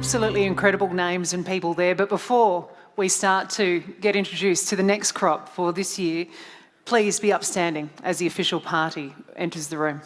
absolutely incredible names and people there, but before we start to get introduced to the next crop for this year, please be upstanding as the official party enters the room.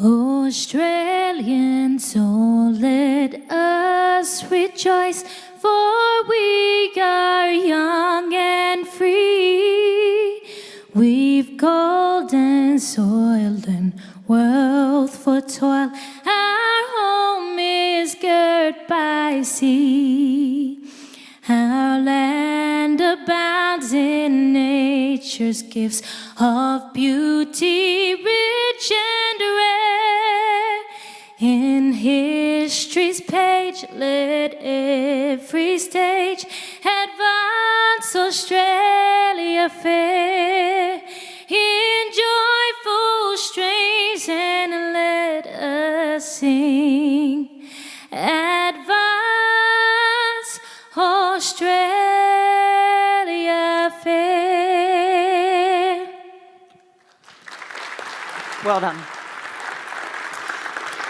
Australians, oh, let us rejoice, for we are young and free. We've gold and soil and wealth for toil. Our home is girt by sea. Our land abounds in nature's gifts of beauty, rich and rare. In history's page, let every stage advance Australia fair. In joyful strains, and let us sing. Advance Australia fair. Well done.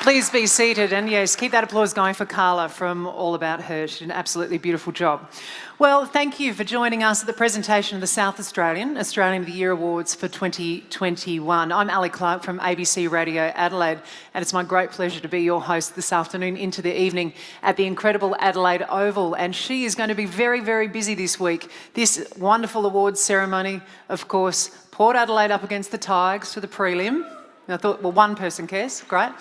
Please be seated, and yes, keep that applause going for Carla from All About Her. She did an absolutely beautiful job. Well, thank you for joining us at the presentation of the South Australian of the Year Awards for 2021. I'm Ali Clark from ABC Radio Adelaide, and it's my great pleasure to be your host this afternoon into the evening at the incredible Adelaide Oval. And she is going to be very, very busy this week. This wonderful awards ceremony, of course, Port Adelaide up against the Tigers for the prelim. And I thought, well, one person cares, great.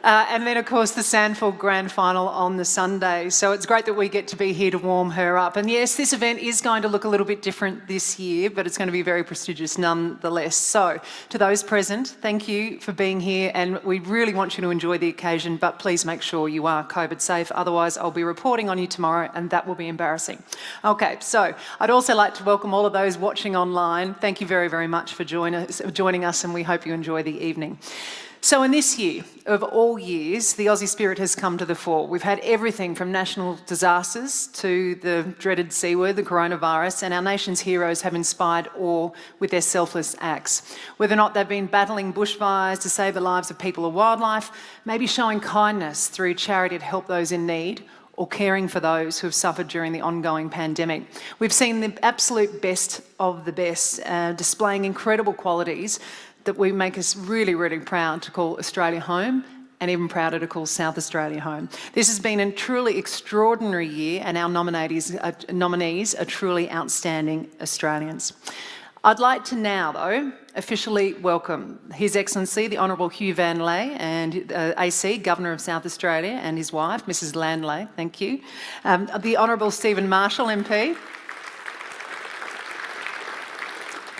And then, of course, the Sandford Grand Final on the Sunday. So it's great that we get to be here to warm her up. And yes, this event is going to look a little bit different this year, but it's going to be very prestigious nonetheless. So to those present, thank you for being here, and we really want you to enjoy the occasion, but please make sure you are COVID safe. Otherwise, I'll be reporting on you tomorrow, and that will be embarrassing. Okay, so I'd also like to welcome all of those watching online. Thank you very, very much for joining us, and we hope you enjoy the evening. So in this year, of all years, the Aussie spirit has come to the fore. We've had everything from national disasters to the dreaded C word, the coronavirus, and our nation's heroes have inspired awe with their selfless acts. Whether or not they've been battling bushfires to save the lives of people or wildlife, maybe showing kindness through charity to help those in need, or caring for those who have suffered during the ongoing pandemic. We've seen the absolute best of the best, displaying incredible qualities that we make us really, really proud to call Australia home, and even prouder to call South Australia home. This has been a truly extraordinary year, and our nominees are truly outstanding Australians. I'd like to now, though, officially welcome His Excellency the Honourable Hugh Van Lay, and AC, Governor of South Australia, and his wife, Mrs Landley, thank you. The Honourable Stephen Marshall, MP.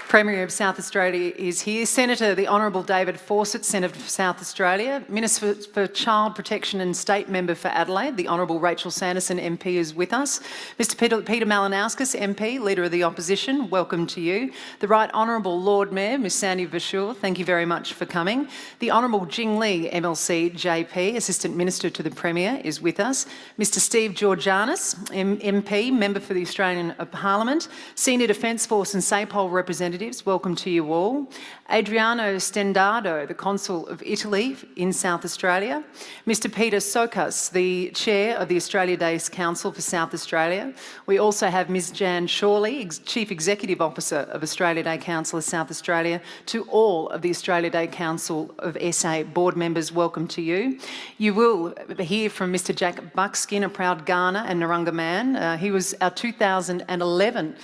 Premier of South Australia is here. Senator the Honourable David Fawcett, Senator for South Australia. Minister for Child Protection and State Member for Adelaide, the Honourable Rachel Sanderson MP is with us. Mr Peter Malinauskas, MP, Leader of the Opposition, welcome to you. The Right Honourable Lord Mayor, Ms Sandy Bashir, thank you very much for coming. The Honourable Jing Lee, MLC JP, Assistant Minister to the Premier, is with us. Mr Steve Georgianis, MP, Member for the Australian Parliament. Senior Defence Force and SAPOL Representative representatives, welcome to you all. Adriano Stendado, the Consul of Italy in South Australia. Mr Peter Sokas, the Chair of the Australia Day Council for South Australia. We also have Ms Jan Shawley, Chief Executive Officer of Australia Day Council of South Australia. To all of the Australia Day Council of SA board members, welcome to you. You will hear from Mr Jack Buckskin, a proud Ghana and Narungga man. He was our 2011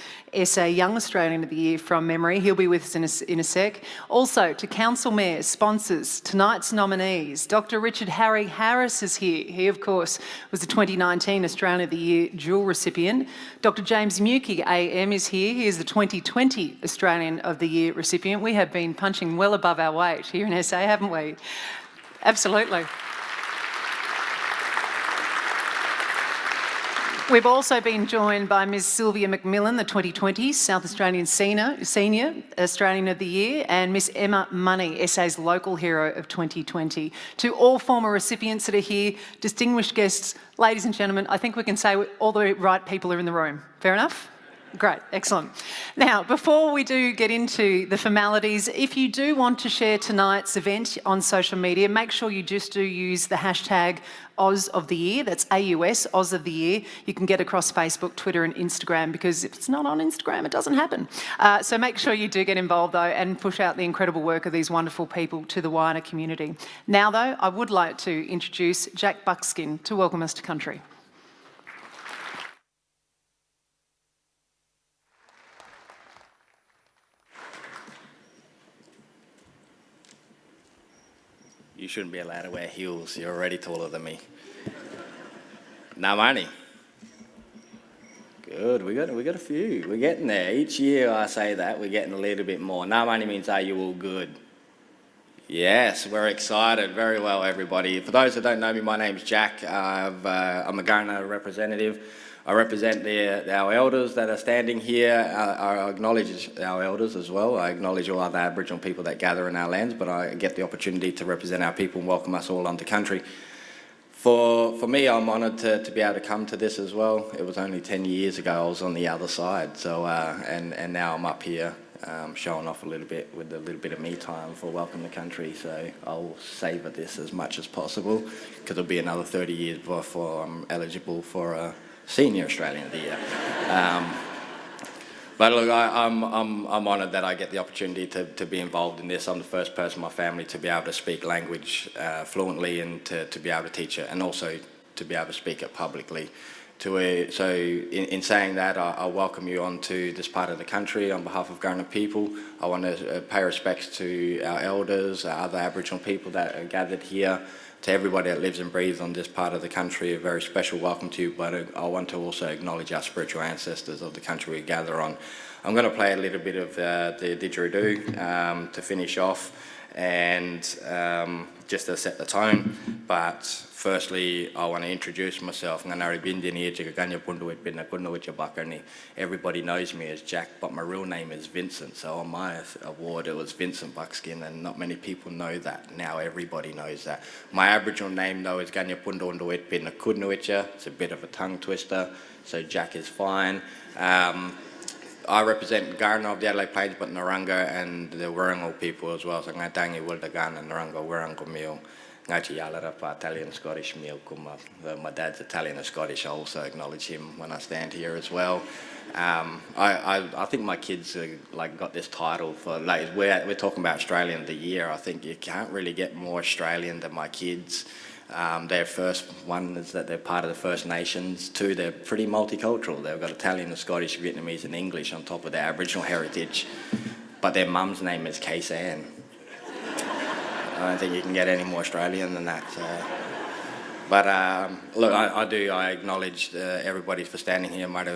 SA Young Australian of the Year from memory. He'll be with us in a sec. Also to council mayors, sponsors, tonight's nominees. Dr Richard Harry Harris is here. He, of course, was the 2019 Australian of the Year dual recipient. Dr James Mukie AM is here. He is the 2020 Australian of the Year recipient. We have been punching well above our weight here in SA, haven't we? Absolutely. We've also been joined by Ms Sylvia McMillan, the 2020 South Australian Senior Australian of the Year, and Miss Emma Money, SA's Local Hero of 2020. To all former recipients that are here, distinguished guests, ladies and gentlemen, I think we can say all the right people are in the room. Fair enough? Great, excellent. Now, before we do get into the formalities, if you do want to share tonight's event on social media, make sure you just do use the hashtag Oz of the Year. That's AUS, Oz of the Year. You can get across Facebook, Twitter and Instagram, because if it's not on Instagram, it doesn't happen. So make sure you do get involved, though, and push out the incredible work of these wonderful people to the wider community. Now, though, I would like to introduce Jack Buckskin to welcome us to country. You shouldn't be allowed to wear heels. You're already taller than me. Namani. Good. We got a few. We're getting there. Each year I say that we're getting a little bit more. Namani means are you all good? Yes, we're excited. Very well, everybody. For those that don't know me, my name's Jack. I'm a Ghana representative. I represent our elders that are standing here. I acknowledge our elders as well. I acknowledge all other Aboriginal people that gather in our lands, but I get the opportunity to represent our people and welcome us all onto country. For me, I'm honoured to be able to come to this as well. It was only 10 years ago I was on the other side, so and now I'm up here showing off a little bit with a little bit of me time for Welcome to Country, so I'll savour this as much as possible because it'll be another 30 years before I'm eligible for a Senior Australian of the Year. But look, I'm honoured that I get the opportunity to be involved in this. I'm the first person in my family to be able to speak language fluently and to be able to teach it, and also to be able to speak it publicly. So in saying that, I welcome you onto this part of the country on behalf of Ghana people. I want to pay respects to our elders, our other Aboriginal people that are gathered here. To everybody that lives and breathes on this part of the country, a very special welcome to you, but I want to also acknowledge our spiritual ancestors of the country we gather on. I'm going to play a little bit of the didgeridoo to finish off and just to set the tone, but firstly I want to introduce myself. Everybody knows me as Jack, but my real name is Vincent, so on my award it was Vincent Buckskin, and not many people know that. Now everybody knows that. My Aboriginal name though is Ganyapundawitpinakudnuitja. It's a bit of a tongue twister, so Jack is fine. I represent Ghana of the Adelaide Plains, but Narungga and the Wirango people as well. So Ngatangi Wilda Ghana, Narungga, Wirango meal. Ngachi Yalarapa, Italian Scottish meal. My dad's Italian and Scottish. I also acknowledge him when I stand here as well. I think my kids got this title for we're talking about Australian of the Year. I think you can't really get more Australian than my kids. Their first one is that they're part of the First Nations. Two, they're pretty multicultural. They've got Italian and Scottish, Vietnamese and English on top of their Aboriginal heritage. But their mum's name is Kaysan. I don't think you can get any more Australian than that. But look, I acknowledge everybody for standing here. On behalf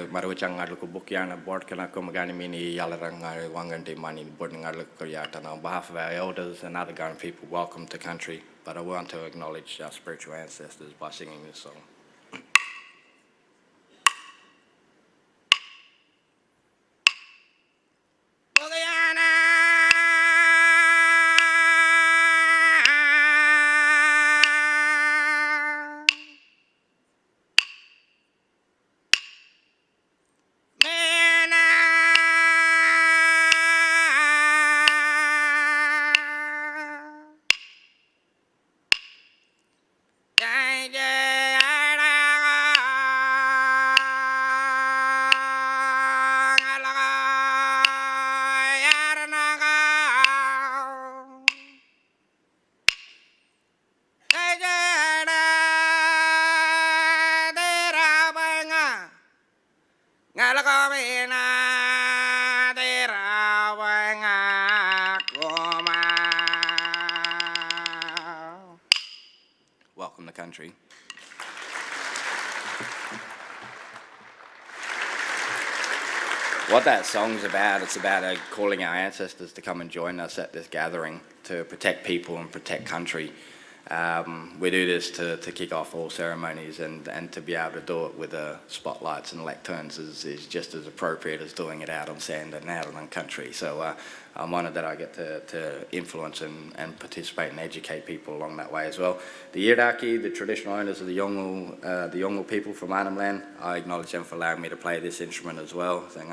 of our elders and other Ghana people, welcome to country. But I want to acknowledge our spiritual ancestors by singing this song. Welcome to country. What that song's about, it's about calling our ancestors to come and join us at this gathering to protect people and protect country. We do this to kick off all ceremonies, and to be able to do it with spotlights and lecterns is just as appropriate as doing it out on sand and out on country. So I'm honoured that I get to influence and participate and educate people along that way as well. The Iraqi, the traditional owners of the Yolngu people from Arnhem Land, I acknowledge them for allowing me to play this instrument as well. I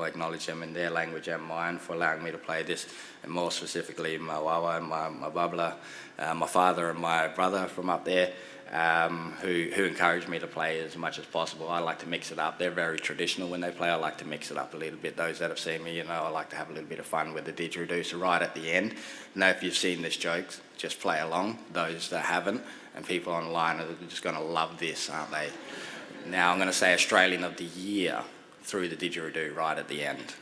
acknowledge them in their language and mine for allowing me to play this, and more specifically my wawa and my babla, my father and my brother from up there, who encouraged me to play as much as possible. I like to mix it up. They're very traditional when they play. I like to mix it up a little bit. Those that have seen me, I like to have a little bit of fun with the didgeridoo. So right at the end, now if you've seen this joke, just play along. Those that haven't, and people online are just going to love this, aren't they? Now I'm going to say Australian of the Year through the didgeridoo right at the end.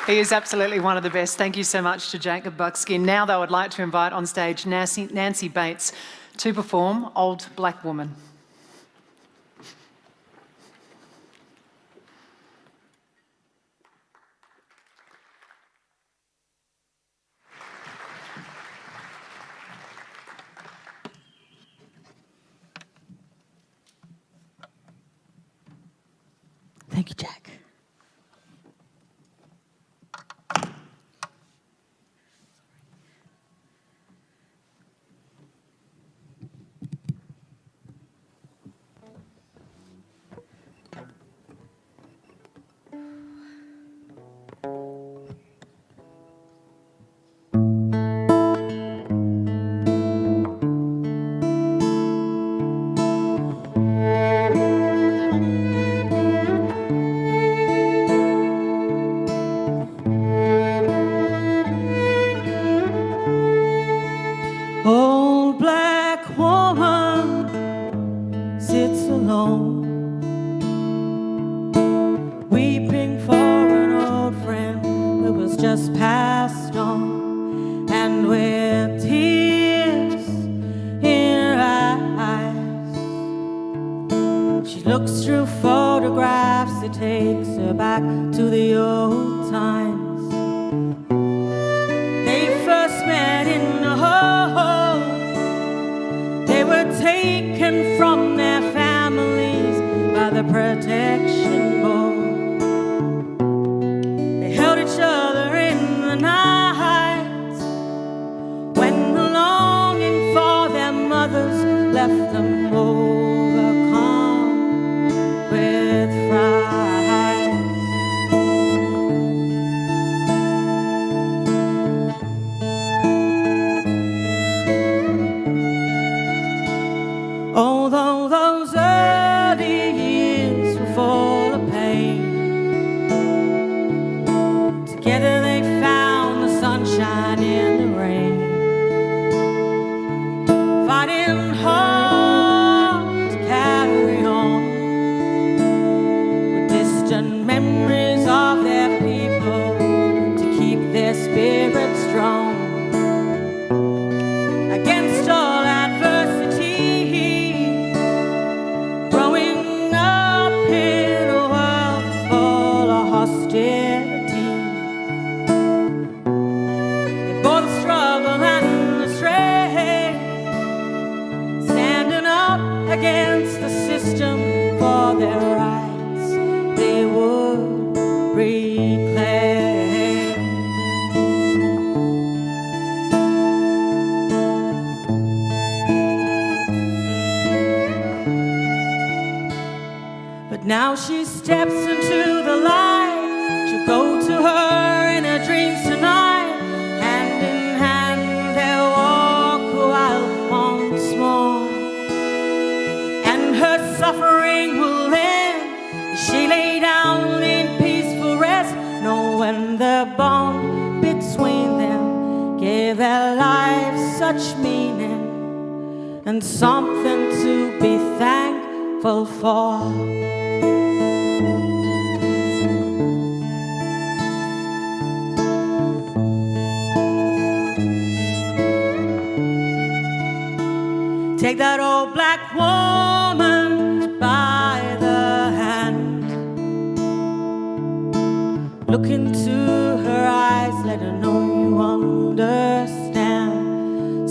He is absolutely one of the best. Thank you so much to Jacob Buckskin. Now, though, I'd like to invite on stage Nancy Bates to perform Old Black Woman. Thank you, Jack. Old black woman sits alone, weeping for an old friend who was just passed on, and with tears in her eyes, she looks through photographs. It takes her back to the old times. They first met in the home. They were taken from their families by the protection board. They held each other in the night when the longing for their mothers left them overcome with fright. Although those sunshine in the rain, fighting hard to carry on with distant memories of their people to keep their spirits strong against all adversity, growing up in a world full of hostility. They bore the struggle and the strain, standing up against the system for their rights they would reclaim. But now she steps into the light. She'll go to her in her dreams tonight. Hand in hand they'll walk a while once more, and her suffering will end. She lay down in peaceful rest, knowing the bond between them gave their lives such meaning and something to be thankful for. Take that old black woman by the hand, look into her eyes, let her know you understand.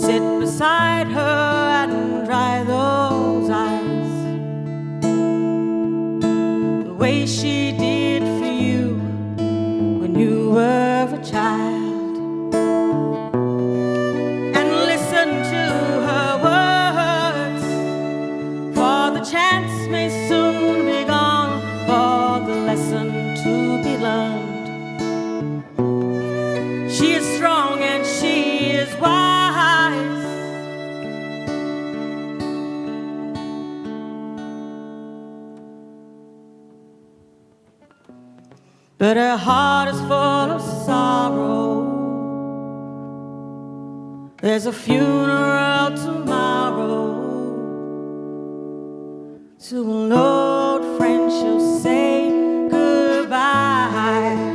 Sit beside her and dry those eyes, the way she did for you when you were a child, and listen to her words, for the chance may soon be gone for the lesson to be learned. She is strong and she is wise, but her heart is full of sorrow. There's a funeral tomorrow. To an old friend she'll say goodbye.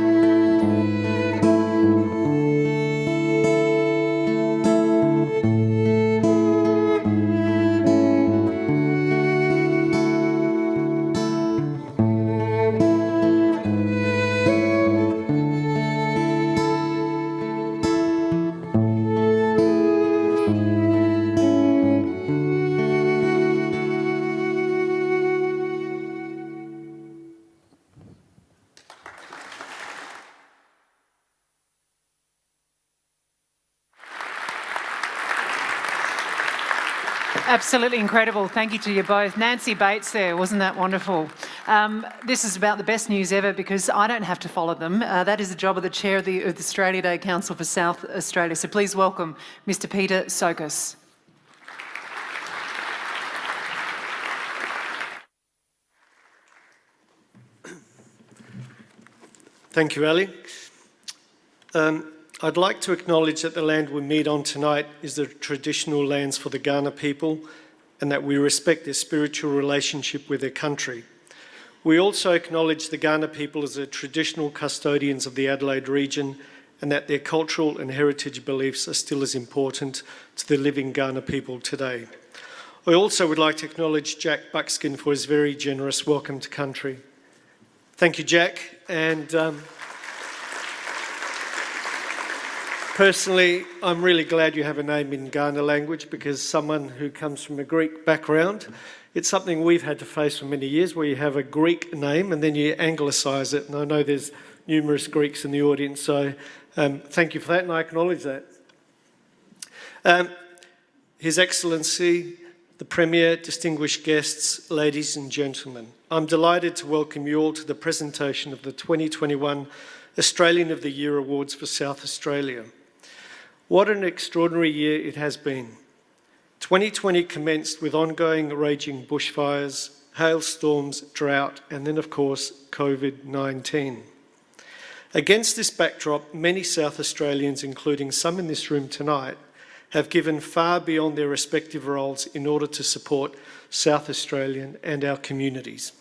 Absolutely incredible. Thank you to you both. Nancy Bates there, wasn't that wonderful? This is about the best news ever because I don't have to follow them. That is the job of the chair of the Australia Day Council for South Australia. So please welcome Mr. Peter Sokas. Thank you, Ali. I'd like to acknowledge that the land we meet on tonight is the traditional lands for the Kaurna people and that we respect their spiritual relationship with their country. We also acknowledge the Kaurna people as the traditional custodians of the Adelaide region and that their cultural and heritage beliefs are still as important to the living Kaurna people today. I also would like to acknowledge Jack Buckskin for his very generous welcome to country. Thank you, Jack. And personally, I'm really glad you have a name in Kaurna language because someone who comes from a Greek background, it's something we've had to face for many years where you have a Greek name and then you anglicise it. And I know there's numerous Greeks in the audience, so thank you for that and I acknowledge that. His Excellency, the Premier, distinguished guests, ladies and gentlemen, I'm delighted to welcome you all to the presentation of the 2021 Australian of the Year Awards for South Australia. What an extraordinary year it has been. 2020 commenced with ongoing raging bushfires, hailstorms, drought, and then of course, COVID-19. Against this backdrop, many South Australians, including some in this room tonight, have given far beyond their respective roles in order to support South Australian and our communities.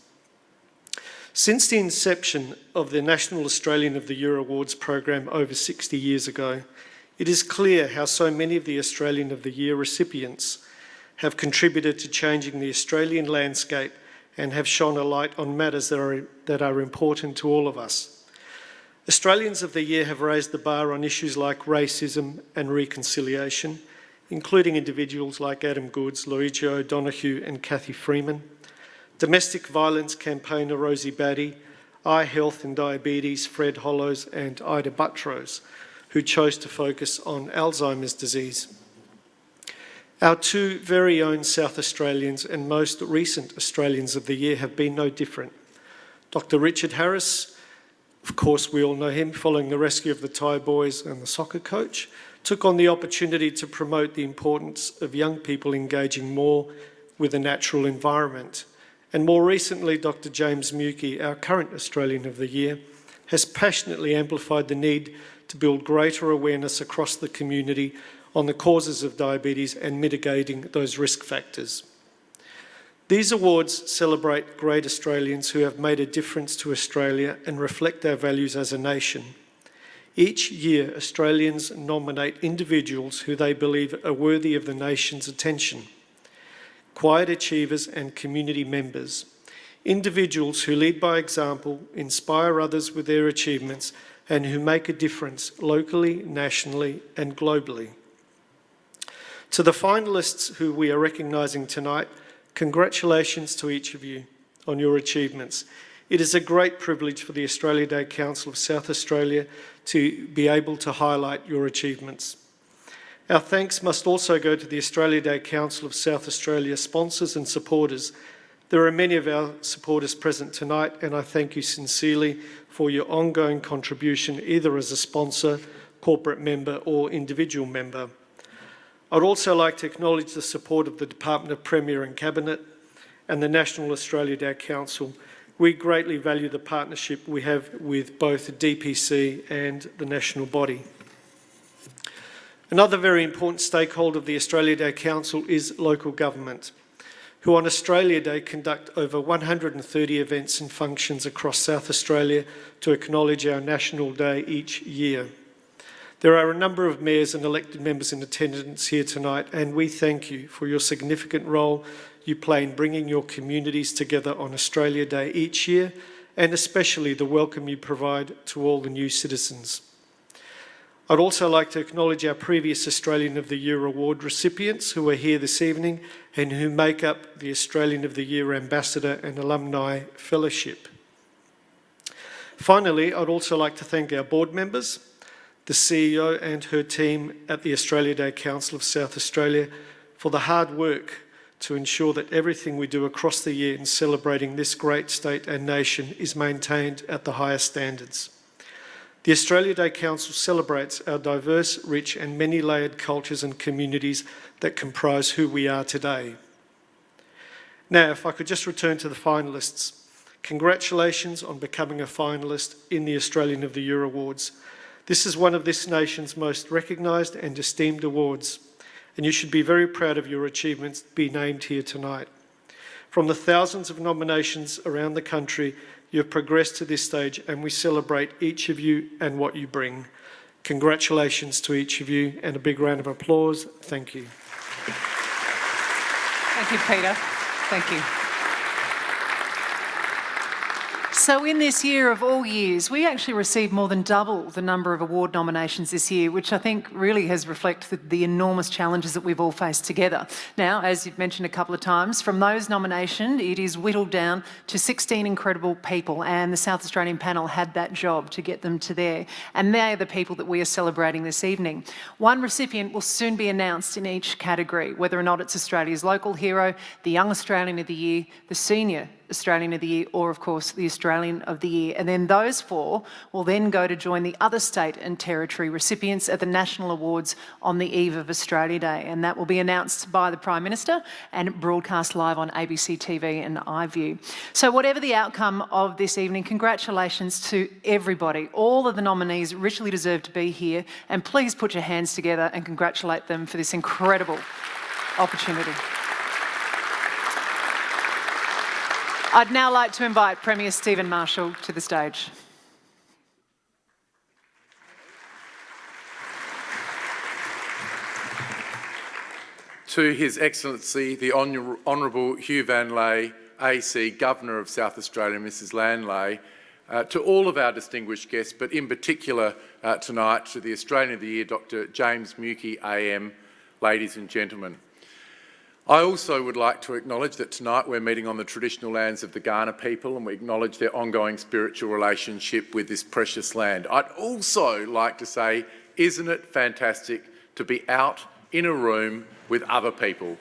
Since the inception of the National Australian of the Year Awards program over 60 years ago, it is clear how so many of the Australian of the Year recipients have contributed to changing the Australian landscape and have shone a light on matters that are important to all of us. Australians of the Year have raised the bar on issues like racism and reconciliation, including individuals like Adam Goodes, Luigi O'Donoghue and Cathy Freeman, domestic violence campaigner Rosie Batty, eye health and diabetes Fred Hollows and Ida Buttrose, who chose to focus on Alzheimer's disease. Our two very own South Australians and most recent Australians of the Year have been no different. Dr. Richard Harris, of course we all know him, following the rescue of the Thai boys and the soccer coach, took on the opportunity to promote the importance of young people engaging more with the natural environment. And more recently, Dr. James Mancuri, our current Australian of the Year, has passionately amplified the need to build greater awareness across the community on the causes of diabetes and mitigating those risk factors. These awards celebrate great Australians who have made a difference to Australia and reflect our values as a nation. Each year, Australians nominate individuals who they believe are worthy of the nation's attention. Quiet achievers and community members, individuals who lead by example, inspire others with their achievements, and who make a difference locally, nationally, and globally. To the finalists who we are recognising tonight, congratulations to each of you on your achievements. It is a great privilege for the Australia Day Council of South Australia to be able to highlight your achievements. Our thanks must also go to the Australia Day Council of South Australia sponsors and supporters. There are many of our supporters present tonight, and I thank you sincerely for your ongoing contribution, either as a sponsor, corporate member, or individual member. I'd also like to acknowledge the support of the Department of Premier and Cabinet and the National Australia Day Council. We greatly value the partnership we have with both the DPC and the national body. Another very important stakeholder of the Australia Day Council is local government, who on Australia Day conduct over 130 events and functions across South Australia to acknowledge our National Day each year. There are a number of mayors and elected members in attendance here tonight, and we thank you for your significant role you play in bringing your communities together on Australia Day each year, and especially the welcome you provide to all the new citizens. I'd also like to acknowledge our previous Australian of the Year Award recipients who are here this evening and who make up the Australian of the Year Ambassador and Alumni Fellowship. Finally, I'd also like to thank our board members, the CEO and her team at the Australia Day Council of South Australia for the hard work to ensure that everything we do across the year in celebrating this great state and nation is maintained at the highest standards. The Australia Day Council celebrates our diverse, rich and many-layered cultures and communities that comprise who we are today. Now, if I could just return to the finalists. Congratulations on becoming a finalist in the Australian of the Year Awards. This is one of this nation's most recognised and esteemed awards, and you should be very proud of your achievements to be named here tonight. From the thousands of nominations around the country, you have progressed to this stage, and we celebrate each of you and what you bring. Congratulations to each of you, and a big round of applause. Thank you. Thank you, Peter. Thank you. So in this year of all years, we actually received more than double the number of award nominations this year, which I think really has reflected the enormous challenges that we've all faced together. Now, as you've mentioned a couple of times, from those nominations, it is whittled down to 16 incredible people, and the South Australian panel had that job to get them to there. And they're the people that we are celebrating this evening. One recipient will soon be announced in each category, whether or not it's Australia's local hero, the Young Australian of the Year, the Senior Australian of the Year, or of course the Australian of the Year. And then those 4 will then go to join the other state and territory recipients at the National Awards on the eve of Australia Day. And that will be announced by the Prime Minister and broadcast live on ABC TV and iView. So whatever the outcome of this evening, congratulations to everybody. All of the nominees richly deserve to be here, and please put your hands together and congratulate them for this incredible opportunity. I'd now like to invite Premier Stephen Marshall to the stage. To His Excellency the Honourable Hugh Van Lay, AC, Governor of South Australia, Mrs Landley, to all of our distinguished guests, but in particular tonight to the Australian of the Year, Dr James Mancuri AM, ladies and gentlemen. I also would like to acknowledge that tonight we're meeting on the traditional lands of the Kaurna people, and we acknowledge their ongoing spiritual relationship with this precious land. I'd also like to say, isn't it fantastic to be out in a room with other people?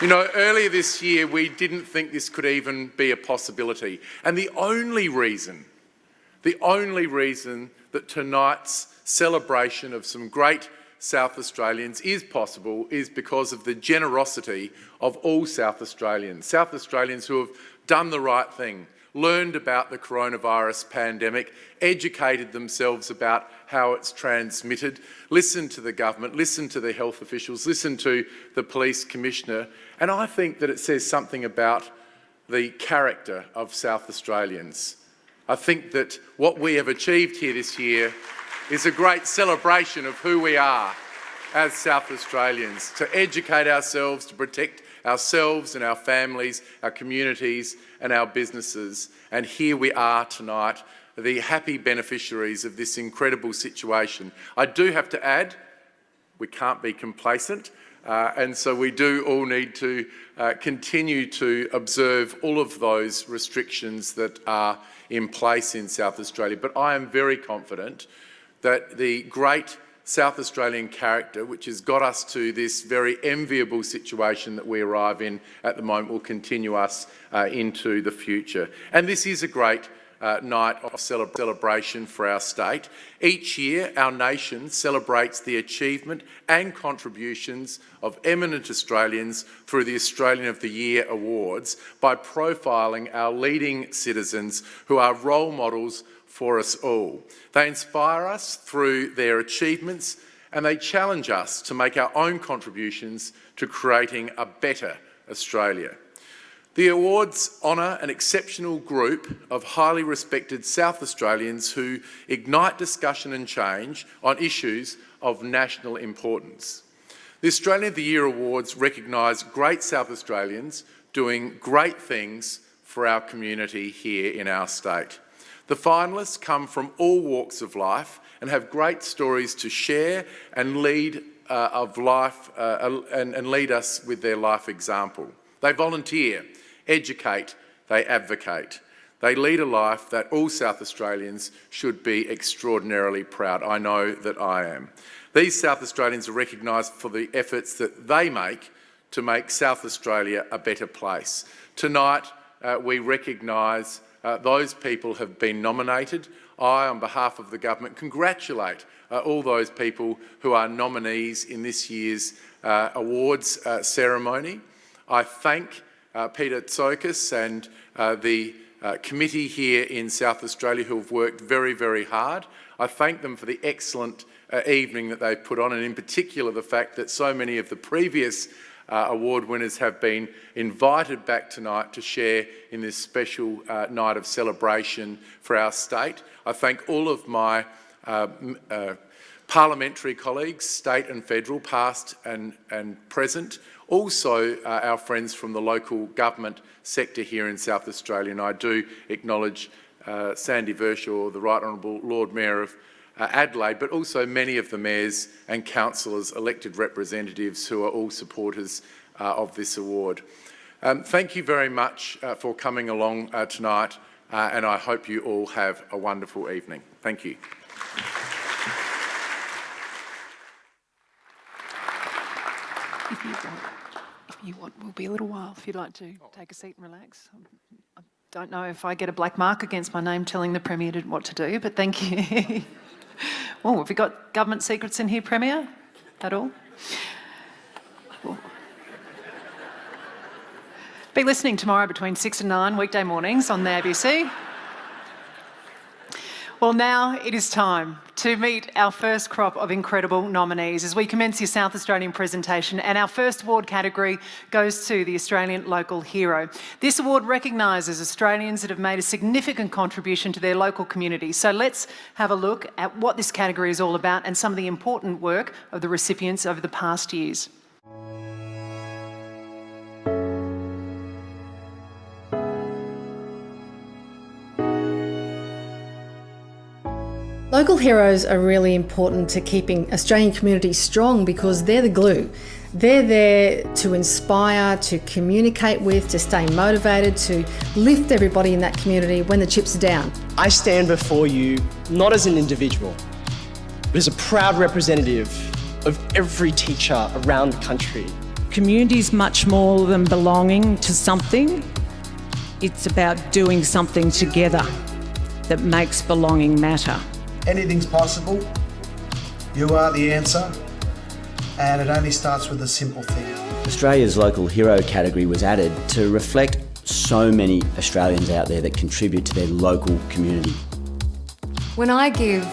You know, earlier this year we didn't think this could even be a possibility, and the only reason that tonight's celebration of some great South Australians is possible is because of the generosity of all South Australians. South Australians who have done the right thing, learned about the coronavirus pandemic, educated themselves about how it's transmitted, listened to the government, listened to the health officials, listened to the police commissioner, and I think that it says something about the character of South Australians. I think that what we have achieved here this year is a great celebration of who we are as South Australians, to educate ourselves, to protect ourselves and our families, our communities and our businesses. And here we are tonight, the happy beneficiaries of this incredible situation. I do have to add, we can't be complacent, and so we do all need to continue to observe all of those restrictions that are in place in South Australia. But I am very confident that the great South Australian character, which has got us to this very enviable situation that we arrive in at the moment, will continue us into the future. And this is a great night of celebration for our state. Each year, our nation celebrates the achievement and contributions of eminent Australians through the Australian of the Year Awards by profiling our leading citizens who are role models for us all. They inspire us through their achievements, and they challenge us to make our own contributions to creating a better Australia. The awards honour an exceptional group of highly respected South Australians who ignite discussion and change on issues of national importance. The Australian of the Year Awards recognise great South Australians doing great things for our community here in our state. The finalists come from all walks of life and have great stories to share and lead lead us with their life example. They volunteer, educate, they advocate. They lead a life that all South Australians should be extraordinarily proud. I know that I am. These South Australians are recognised for the efforts that they make to make South Australia a better place. Tonight, we recognise those people have been nominated. I, on behalf of the government, congratulate all those people who are nominees in this year's awards ceremony. I thank Peter Tsoukas and the committee here in South Australia who have worked very, very hard. I thank them for the excellent evening that they've put on, and in particular the fact that so many of the previous award winners have been invited back tonight to share in this special night of celebration for our state. I thank all of my parliamentary colleagues, state and federal, past and present, also our friends from the local government sector here in South Australia, and I do acknowledge Sandy Verschaw, the Right Honourable Lord Mayor of Adelaide, but also many of the mayors and councillors, elected representatives who are all supporters of this award. Thank you very much for coming along tonight, and I hope you all have a wonderful evening. Thank you. will be a little while if you'd like to take a seat and relax. I don't know if I get a black mark against my name telling the Premier what to do, but thank you. Oh, have we got government secrets in here, Premier? At all? Cool. Be listening tomorrow between 6 and 9, weekday mornings on the ABC. Well, now it is time to meet our first crop of incredible nominees as we commence your South Australian presentation, and our first award category goes to the Australian Local Hero. This award recognises Australians that have made a significant contribution to their local community. So let's have a look at what this category is all about and some of the important work of the recipients over the past years. Local heroes are really important to keeping Australian communities strong because they're the glue. They're there to inspire, to communicate with, to stay motivated, to lift everybody in that community when the chips are down. I stand before you not as an individual, but as a proud representative of every teacher around the country. Community's much more than belonging to something. It's about doing something together that makes belonging matter. Anything's possible. You are the answer, and it only starts with a simple thing. Australia's Local Hero category was added to reflect so many Australians out there that contribute to their local community. When I give,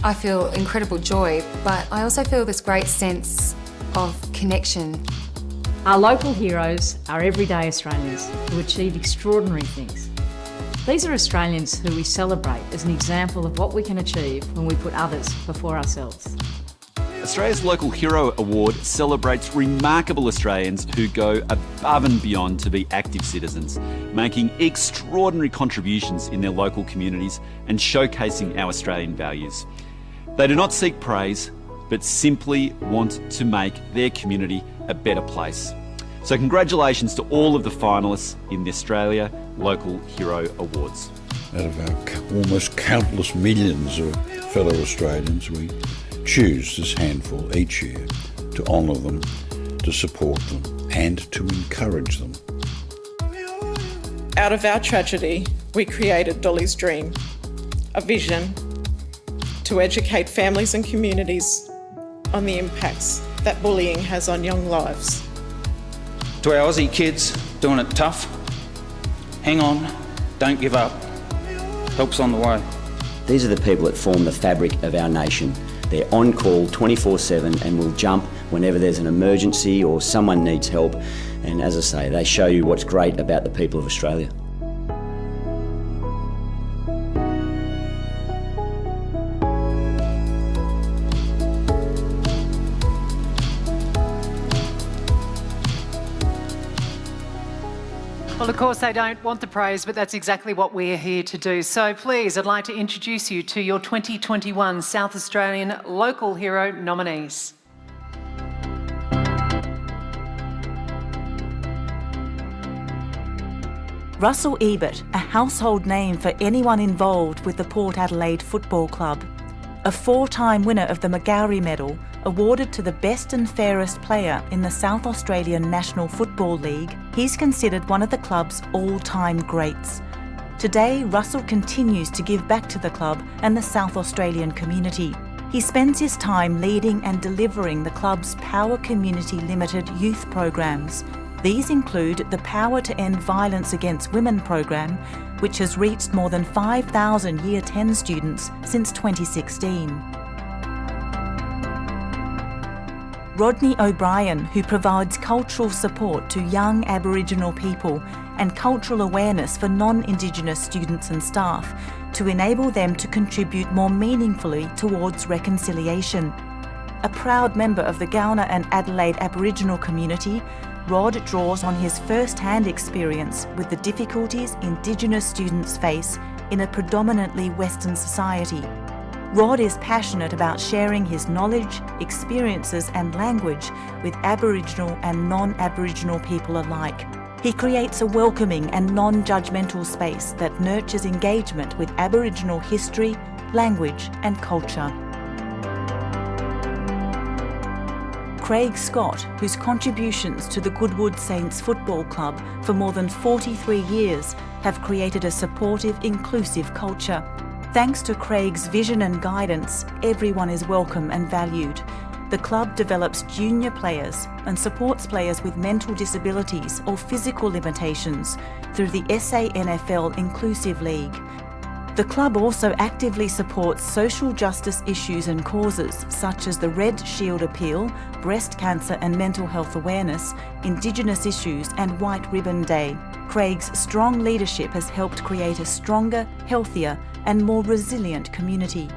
I feel incredible joy, but I also feel this great sense of connection. Our local heroes are everyday Australians who achieve extraordinary things. These are Australians who we celebrate as an example of what we can achieve when we put others before ourselves. Australia's Local Hero Award celebrates remarkable Australians who go above and beyond to be active citizens, making extraordinary contributions in their local communities and showcasing our Australian values. They do not seek praise, but simply want to make their community a better place. So congratulations to all of the finalists in the Australia Local Hero Awards. Out of our almost countless millions of fellow Australians, we choose this handful each year to honour them, to support them and to encourage them. Out of our tragedy, we created Dolly's dream, a vision to educate families and communities on the impacts that bullying has on young lives. To our Aussie kids doing it tough, hang on, don't give up, help's on the way. These are the people that form the fabric of our nation. They're on call 24/7 and will jump whenever there's an emergency or someone needs help. And as I say, they show you what's great about the people of Australia. Well, of course, they don't want the praise, but that's exactly what we're here to do. So please, I'd like to introduce you to your 2021 South Australian Local Hero nominees. Russell Ebert, a household name for anyone involved with the Port Adelaide Football Club. A 4-time winner of the Mancuri Medal, awarded to the best and fairest player in the South Australian National Football League, he's considered one of the club's all-time greats. Today, Russell continues to give back to the club and the South Australian community. He spends his time leading and delivering the club's Power Community Limited youth programs. These include the Power to End Violence Against Women program, which has reached more than 5,000 Year 10 students since 2016. Rodney O'Brien, who provides cultural support to young Aboriginal people and cultural awareness for non-Indigenous students and staff to enable them to contribute more meaningfully towards reconciliation. A proud member of the Gowna and Adelaide Aboriginal community, Rod draws on his first-hand experience with the difficulties Indigenous students face in a predominantly Western society. Rod is passionate about sharing his knowledge, experiences and language with Aboriginal and non-Aboriginal people alike. He creates a welcoming and non-judgmental space that nurtures engagement with Aboriginal history, language and culture. Craig Scott, whose contributions to the Goodwood Saints Football Club for more than 43 years have created a supportive, inclusive culture. Thanks to Craig's vision and guidance, everyone is welcome and valued. The club develops junior players and supports players with mental disabilities or physical limitations through the SANFL Inclusive League. The club also actively supports social justice issues and causes such as the Red Shield Appeal, breast cancer and mental health awareness, Indigenous issues and White Ribbon Day. Craig's strong leadership has helped create a stronger, healthier and more resilient community.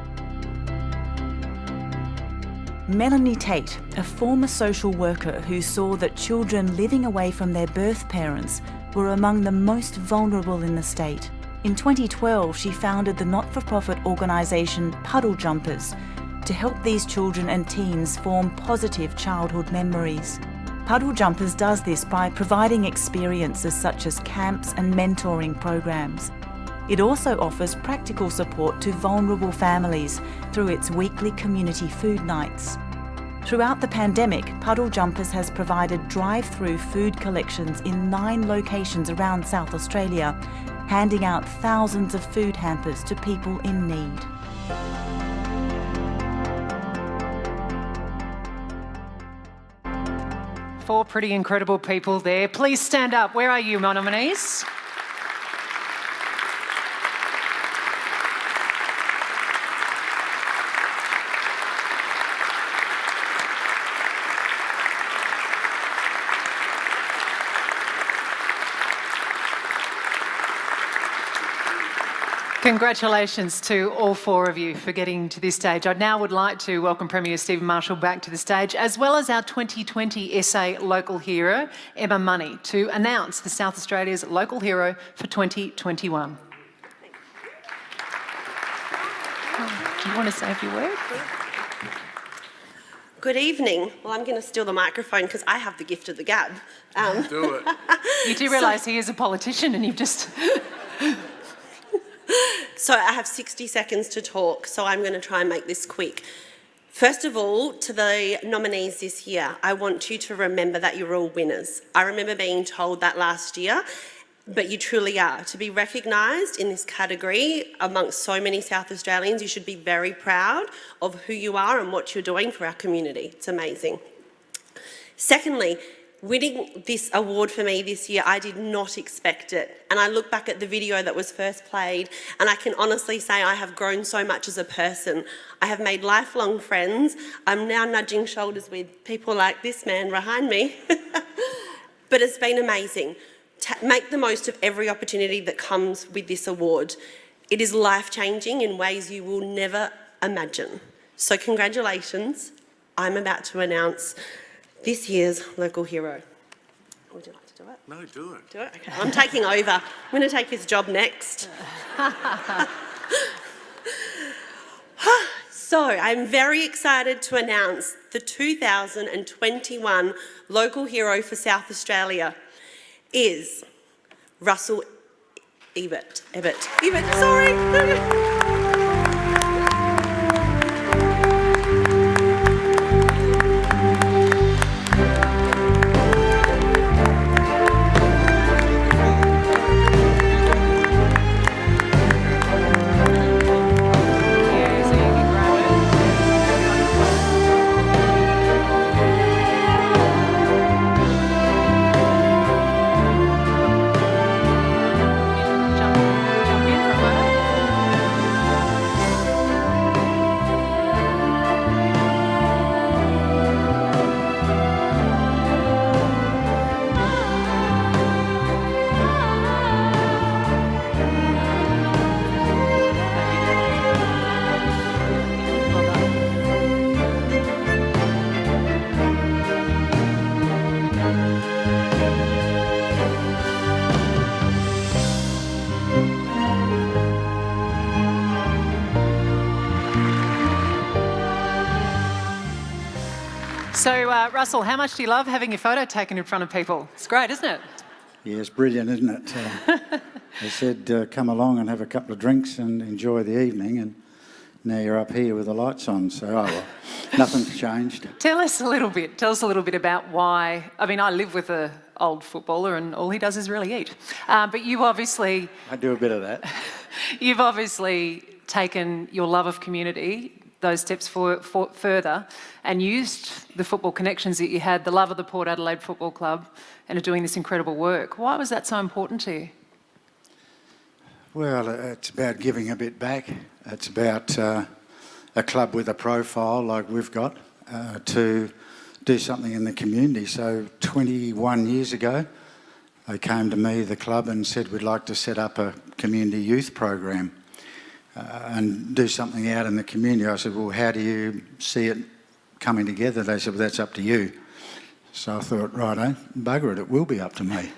Melanie Tate, a former social worker who saw that children living away from their birth parents were among the most vulnerable in the state. In 2012, she founded the not-for-profit organisation Puddle Jumpers to help these children and teens form positive childhood memories. Puddle Jumpers does this by providing experiences such as camps and mentoring programs. It also offers practical support to vulnerable families through its weekly community food nights. Throughout the pandemic, Puddle Jumpers has provided drive-through food collections in 9 locations around South Australia, handing out thousands of food hampers to people in need. Four pretty incredible people there. Please stand up. Where are you, my nominees? Congratulations to all 4 of you for getting to this stage. I now would like to welcome Premier Stephen Marshall back to the stage, as well as our 2020 SA Local Hero, Emma Money, to announce the South Australia's Local Hero for 2021. Do you want to say a few words? Good evening. Well, I'm going to steal the microphone because I have the gift of the gab. Do it. You do realise he is a politician and you've just... So I have 60 seconds to talk, so I'm going to try and make this quick. First of all, to the nominees this year, I want you to remember that you're all winners. I remember being told that last year, but you truly are. To be recognised in this category amongst so many South Australians, you should be very proud of who you are and what you're doing for our community. It's amazing. Secondly, winning this award for me this year, I did not expect it. And I look back at the video that was first played, and I can honestly say I have grown so much as a person. I have made lifelong friends. I'm now nudging shoulders with people like this man behind me. But it's been amazing. Make the most of every opportunity that comes with this award. It is life-changing in ways you will never imagine. So congratulations. I'm about to announce this year's Local Hero. Would you like to do it? No, do it. Do it? Okay. I'm taking over. I'm going to take his job next. So I'm very excited to announce the 2021 Local Hero for South Australia is Russell Ebert. Ebbett, sorry. So, Russell, how much do you love having your photo taken in front of people? It's great, isn't it? Yeah, it's brilliant, isn't it? They said, come along and have a couple of drinks and enjoy the evening. And now you're up here with the lights on, so oh well, nothing's changed. Tell us a little bit about why. I mean, I live with an old footballer and all he does is really eat. But you obviously... I do a bit of that. You've obviously taken your love of community those steps further and used the football connections that you had, the love of the Port Adelaide Football Club, and are doing this incredible work. Why was that so important to you? Well, it's about giving a bit back. It's about a club with a profile like we've got to do something in the community. So 21 years ago, they came to me, the club, and said we'd like to set up a community youth program and do something out in the community. I said, well, how do you see it coming together? They said, well, that's up to you. So I thought, righto, bugger it, it will be up to me.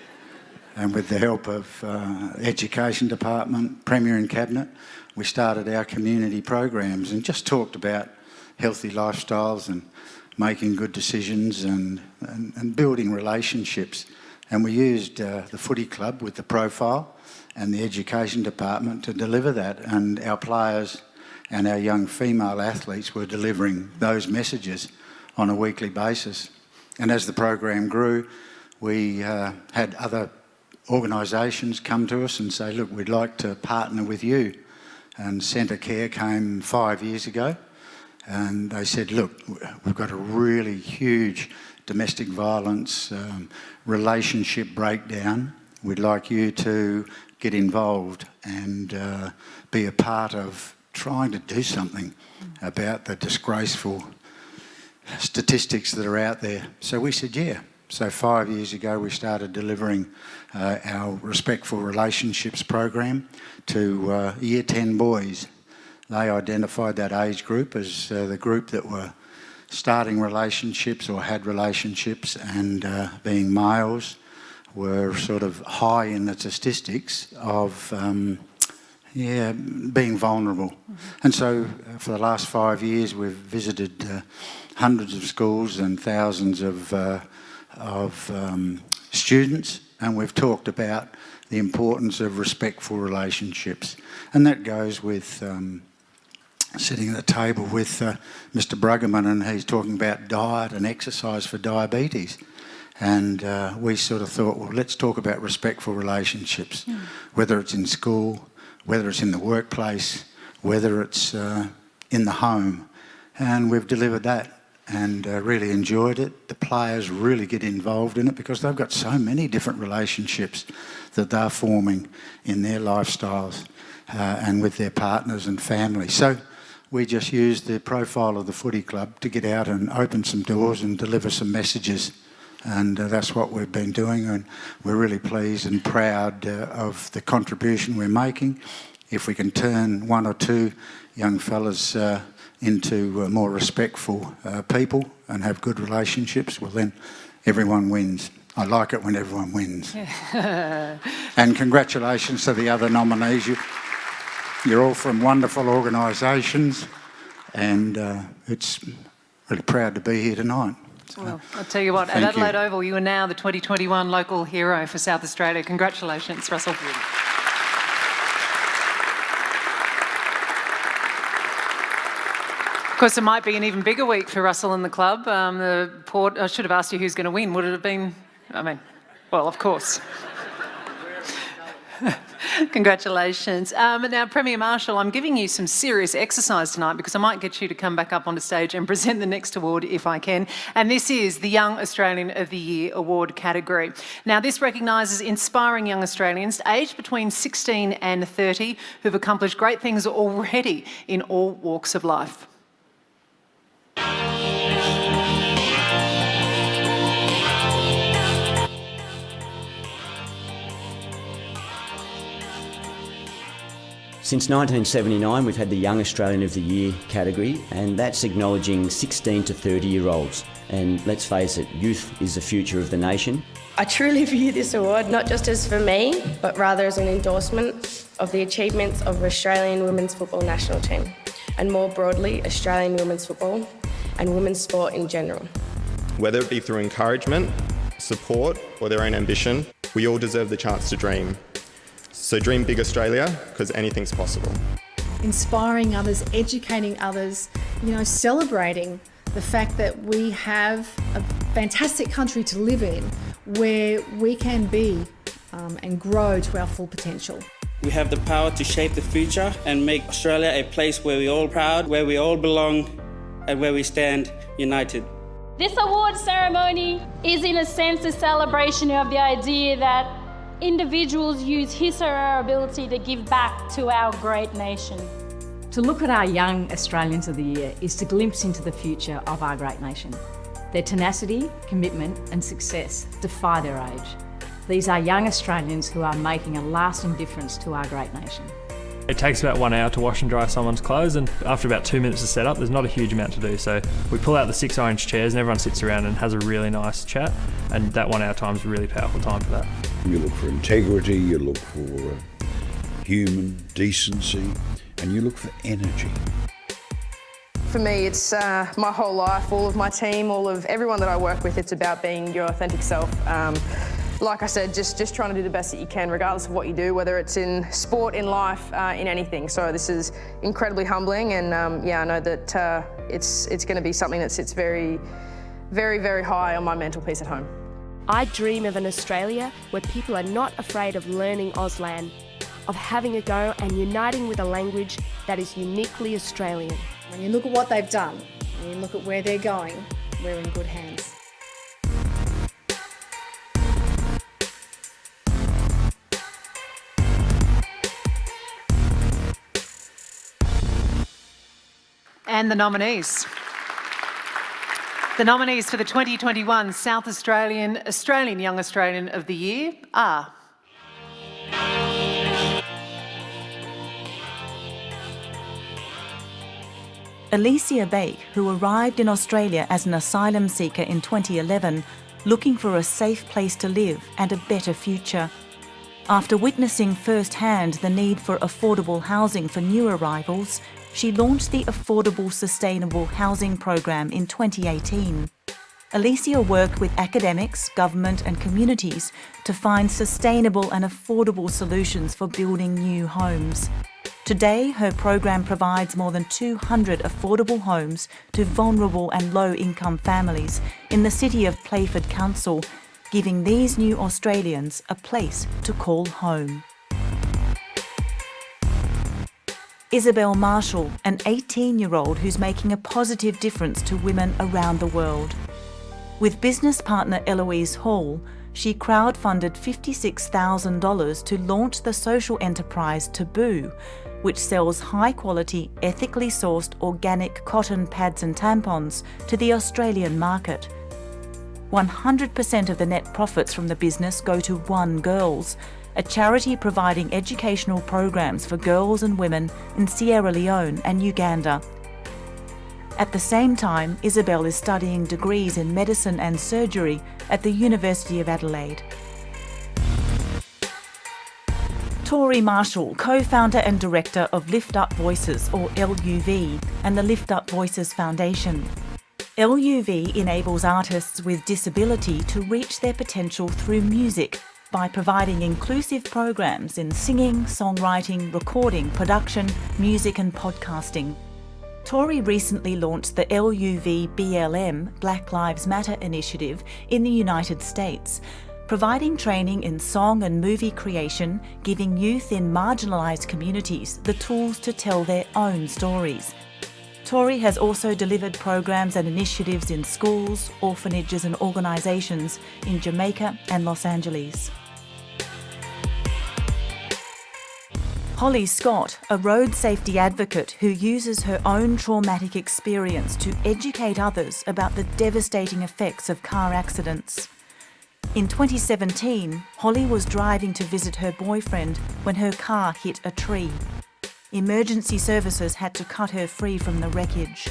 And with the help of Education Department, Premier and Cabinet, we started our community programs and just talked about healthy lifestyles and making good decisions and building relationships. And we used the footy club with the profile and the Education Department to deliver that. And our players and our young female athletes were delivering those messages on a weekly basis. And as the program grew, we had other organisations come to us and say, look, we'd like to partner with you. And Centre Care came 5 years ago and they said, look, we've got a really huge domestic violence relationship breakdown. We'd like you to get involved and be a part of trying to do something about the disgraceful statistics that are out there. So we said, yeah. So 5 years ago, we started delivering our Respectful Relationships program to Year 10 boys. They identified that age group as the group that were starting relationships or had relationships, and being males were sort of high in the statistics of being vulnerable. And so for the last 5 years, we've visited hundreds of schools and thousands of students, and we've talked about the importance of respectful relationships. And that goes with sitting at the table with Mr. Bruggemann, and he's talking about diet and exercise for diabetes. And we sort of thought, well, let's talk about respectful relationships, whether it's in school, whether it's in the workplace, whether it's in the home. And we've delivered that and really enjoyed it. The players really get involved in it because they've got so many different relationships that they're forming in their lifestyles and with their partners and family. So we just used the profile of the footy club to get out and open some doors and deliver some messages. And that's what we've been doing, and we're really pleased and proud of the contribution we're making. If we can turn one or two young fellas into more respectful people and have good relationships, well then everyone wins. I like it when everyone wins. And congratulations to the other nominees. You're all from wonderful organisations, and it's really proud to be here tonight. So, well, I'll tell you what, at Adelaide Oval, you are now the 2021 local hero for South Australia. Congratulations, Russell. Of course, it might be an even bigger week for Russell and the club. The Port, I should have asked you who's going to win. Would it have been, well, of course. Congratulations. Now, Premier Marshall, I'm giving you some serious exercise tonight because I might get you to come back up onto stage and present the next award if I can. And this is the Young Australian of the Year award category. Now, this recognises inspiring young Australians aged between 16 and 30 who've accomplished great things already in all walks of life. Since 1979, we've had the Young Australian of the Year category, and that's acknowledging 16 to 30-year-olds. And let's face it, youth is the future of the nation. I truly view this award not just as for me, but rather as an endorsement of the achievements of Australian women's football national team, and more broadly, Australian women's football and women's sport in general. Whether it be through encouragement, support, or their own ambition, we all deserve the chance to dream. So dream big, Australia, because anything's possible. inspiring others, educating others, celebrating the fact that we have a fantastic country to live in where we can be and grow to our full potential. We have the power to shape the future and make Australia a place where we're all proud, where we all belong, and where we stand united. This award ceremony is in a sense a celebration of the idea that individuals use his or her ability to give back to our great nation. To look at our Young Australians of the Year is to glimpse into the future of our great nation. Their tenacity, commitment and success defy their age. These are young Australians who are making a lasting difference to our great nation. It takes about 1 hour to wash and dry someone's clothes, and after about 2 minutes to set up, there's not a huge amount to do. So we pull out the 6 orange chairs and everyone sits around and has a really nice chat, and that 1 hour time is a really powerful time for that. You look for integrity, you look for human decency, and you look for energy. For me, it's my whole life, all of my team, everyone that I work with, it's about being your authentic self. Like I said, just trying to do the best that you can, regardless of what you do, whether it's in sport, in life, in anything. So this is incredibly humbling, and I know that it's going to be something that sits very, very, very high on my mental piece at home. I dream of an Australia where people are not afraid of learning Auslan, of having a go and uniting with a language that is uniquely Australian. When you look at what they've done, and you look at where they're going, we're in good hands. And the nominees. The nominees for the 2021 South Australian Young Australian of the Year are Alicia Bake, who arrived in Australia as an asylum seeker in 2011, looking for a safe place to live and a better future. After witnessing firsthand the need for affordable housing for new arrivals, she launched the Affordable Sustainable Housing Program in 2018. Alicia worked with academics, government and communities to find sustainable and affordable solutions for building new homes. Today, her program provides more than 200 affordable homes to vulnerable and low-income families in the city of Playford Council, giving these new Australians a place to call home. Isabel Marshall, an 18-year-old who's making a positive difference to women around the world. With business partner Eloise Hall, she crowdfunded $56,000 to launch the social enterprise Taboo, which sells high-quality, ethically sourced organic cotton pads and tampons to the Australian market. 100% of the net profits from the business go to One Girls, a charity providing educational programs for girls and women in Sierra Leone and Uganda. At the same time, Isabel is studying degrees in medicine and surgery at the University of Adelaide. Tori Marshall, co-founder and director of Lift Up Voices, or LUV, and the Lift Up Voices Foundation. LUV enables artists with disability to reach their potential through music by providing inclusive programs in singing, songwriting, recording, production, music and podcasting. Tori recently launched the LUV BLM, Black Lives Matter initiative in the United States, providing training in song and movie creation, giving youth in marginalised communities the tools to tell their own stories. Tori has also delivered programs and initiatives in schools, orphanages and organisations in Jamaica and Los Angeles. Holly Scott, a road safety advocate who uses her own traumatic experience to educate others about the devastating effects of car accidents. In 2017, Holly was driving to visit her boyfriend when her car hit a tree. Emergency services had to cut her free from the wreckage.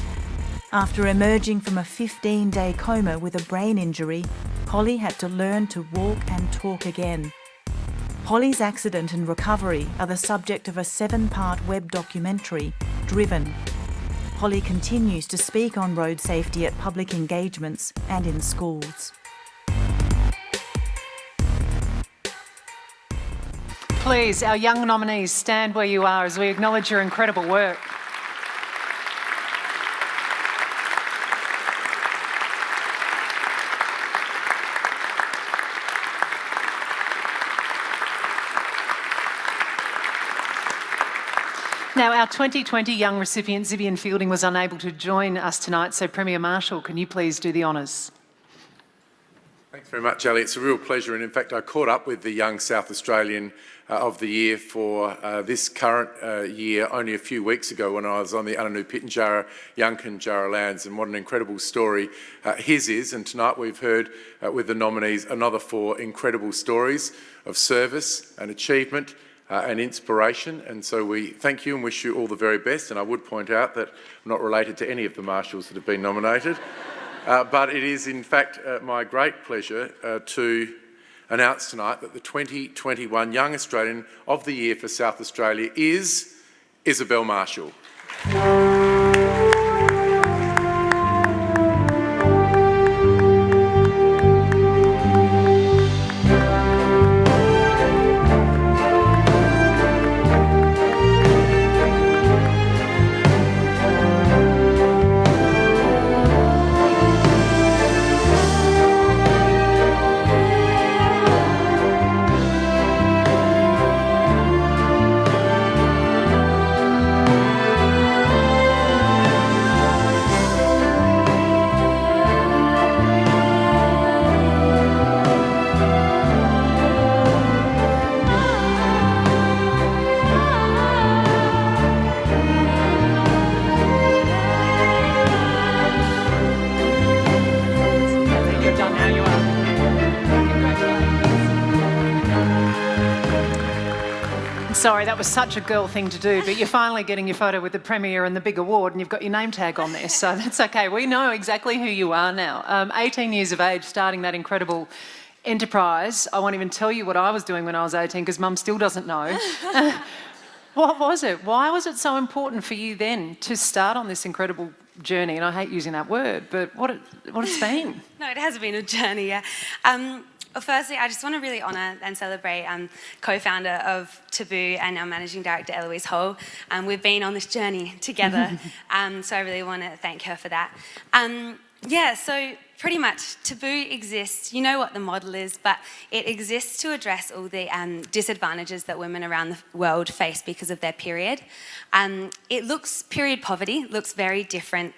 After emerging from a 15-day coma with a brain injury, Holly had to learn to walk and talk again. Holly's accident and recovery are the subject of a 7-part web documentary, Driven. Holly continues to speak on road safety at public engagements and in schools. please, our young nominees, stand where you are as we acknowledge your incredible work. Now, our 2020 young recipient, Vivian Fielding, was unable to join us tonight, so Premier Marshall, can you please do the honours? Thanks very much, Ali. It's a real pleasure, and in fact I caught up with the Young South Australian of the Year for this current year only a few weeks ago when I was on the Unanu Pitjantjatjara Yunkin lands, and what an incredible story his is. And tonight we've heard with the nominees another 4 incredible stories of service and achievement and inspiration, and so we thank you and wish you all the very best. And I would point out that I'm not related to any of the Marshalls that have been nominated, but it is in fact my great pleasure to announce tonight that the 2021 Young Australian of the Year for South Australia is Isabel Marshall. Sorry, that was such a girl thing to do, but you're finally getting your photo with the Premier and the big award and you've got your name tag on there, so that's okay. We know exactly who you are now. 18 years of age, starting that incredible enterprise. I won't even tell you what I was doing when I was 18 because Mum still doesn't know. What was it? Why was it so important for you then to start on this incredible journey? And I hate using that word, but what it's been? No, it has been a journey, yeah. Well, firstly, I just want to really honour and celebrate co-founder of Taboo and our managing director, Eloise Ho. We've been on this journey together, so I really want to thank her for that. Yeah, so pretty much Taboo exists, you know what the model is, but it exists to address all the disadvantages that women around the world face because of their period. Period poverty looks very different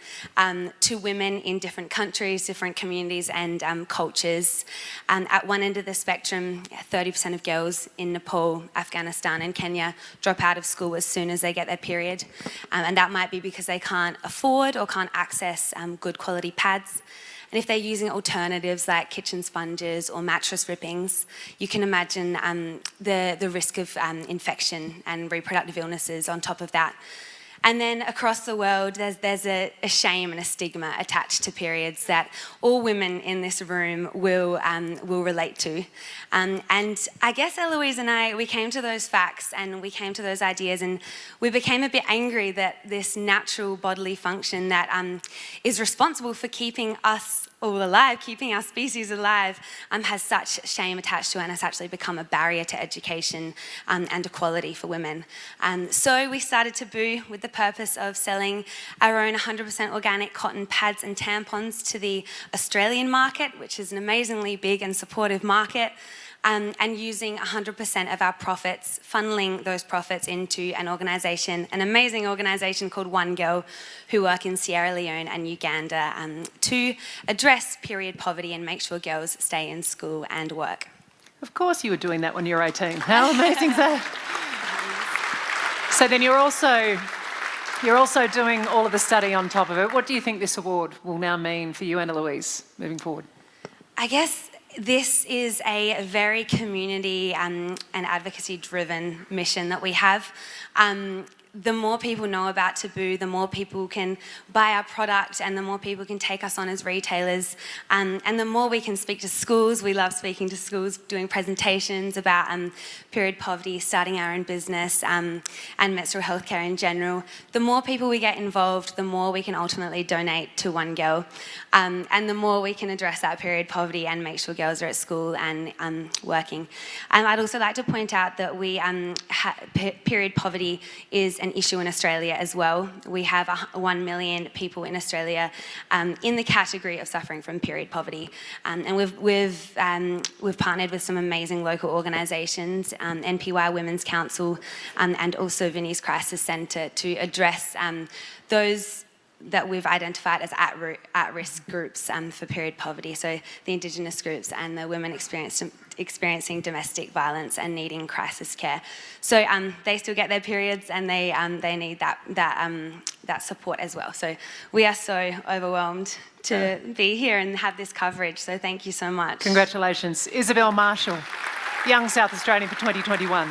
to women in different countries, different communities and cultures. At one end of the spectrum, 30% of girls in Nepal, Afghanistan and Kenya drop out of school as soon as they get their period. And that might be because they can't afford or can't access good quality pads. And if they're using alternatives like kitchen sponges or mattress rippings, you can imagine the risk of infection and reproductive illnesses on top of that. And then across the world, there's a shame and a stigma attached to periods that all women in this room will relate to. And I guess Eloise and I, we came to those facts and we came to those ideas and we became a bit angry that this natural bodily function that is responsible for keeping us all alive, keeping our species alive, has such shame attached to it and has actually become a barrier to education and equality for women. So we started Taboo with the purpose of selling our own 100% organic cotton pads and tampons to the Australian market, which is an amazingly big and supportive market, and using 100% of our profits, funneling those profits into an amazing organisation called One Girl, who work in Sierra Leone and Uganda to address period poverty and make sure girls stay in school and work. Of course you were doing that when you were 18. How amazing is that? So then you're also doing all of the study on top of it. What do you think this award will now mean for you and Eloise moving forward? I guess this is a very community and advocacy-driven mission that we have. the more people know about Taboo, the more people can buy our product and the more people can take us on as retailers. And the more we can speak to schools. We love speaking to schools, doing presentations about period poverty, starting our own business, and menstrual health care in general. The more people we get involved, the more we can ultimately donate to One Girl. And the more we can address that period poverty and make sure girls are at school and working. And I'd also like to point out that period poverty is an issue in Australia as well. We have 1 million people in Australia in the category of suffering from period poverty. And we've partnered with some amazing local organisations, NPY Women's Council and also Vinnie's Crisis Centre, to address those that we've identified as at-risk groups for period poverty, so the Indigenous groups and the women experiencing domestic violence and needing crisis care. So they still get their periods and they need that support as well. So we are so overwhelmed to be here and have this coverage, so thank you so much. Congratulations. Isabel Marshall, Young South Australian for 2021.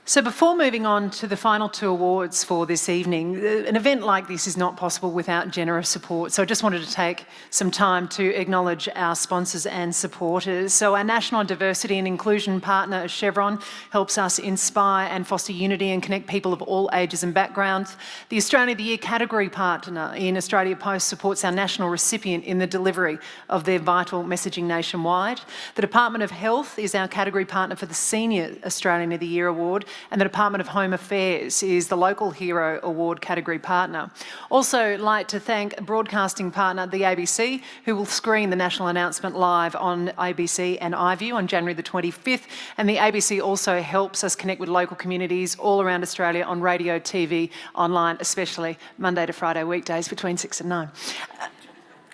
So before moving on to the final two awards for this evening, an event like this is not possible without generous support. So I just wanted to take some time to acknowledge our sponsors and supporters. So our National Diversity and Inclusion partner, Chevron, helps us inspire and foster unity and connect people of all ages and backgrounds. The Australia of the Year category partner in Australia Post supports our national recipient in the delivery of their vital messaging nationwide. The Department of Health is our category partner for the Senior Australian of the Year award, and the Department of Home Affairs is the Local Hero Award category partner. Also like to thank broadcasting partner, the ABC, who will screen the national announcement live on ABC and iView on January the 25th. And the ABC also helps us connect with local communities all around Australia on radio, TV, online, especially Monday to Friday weekdays between 6 and 9.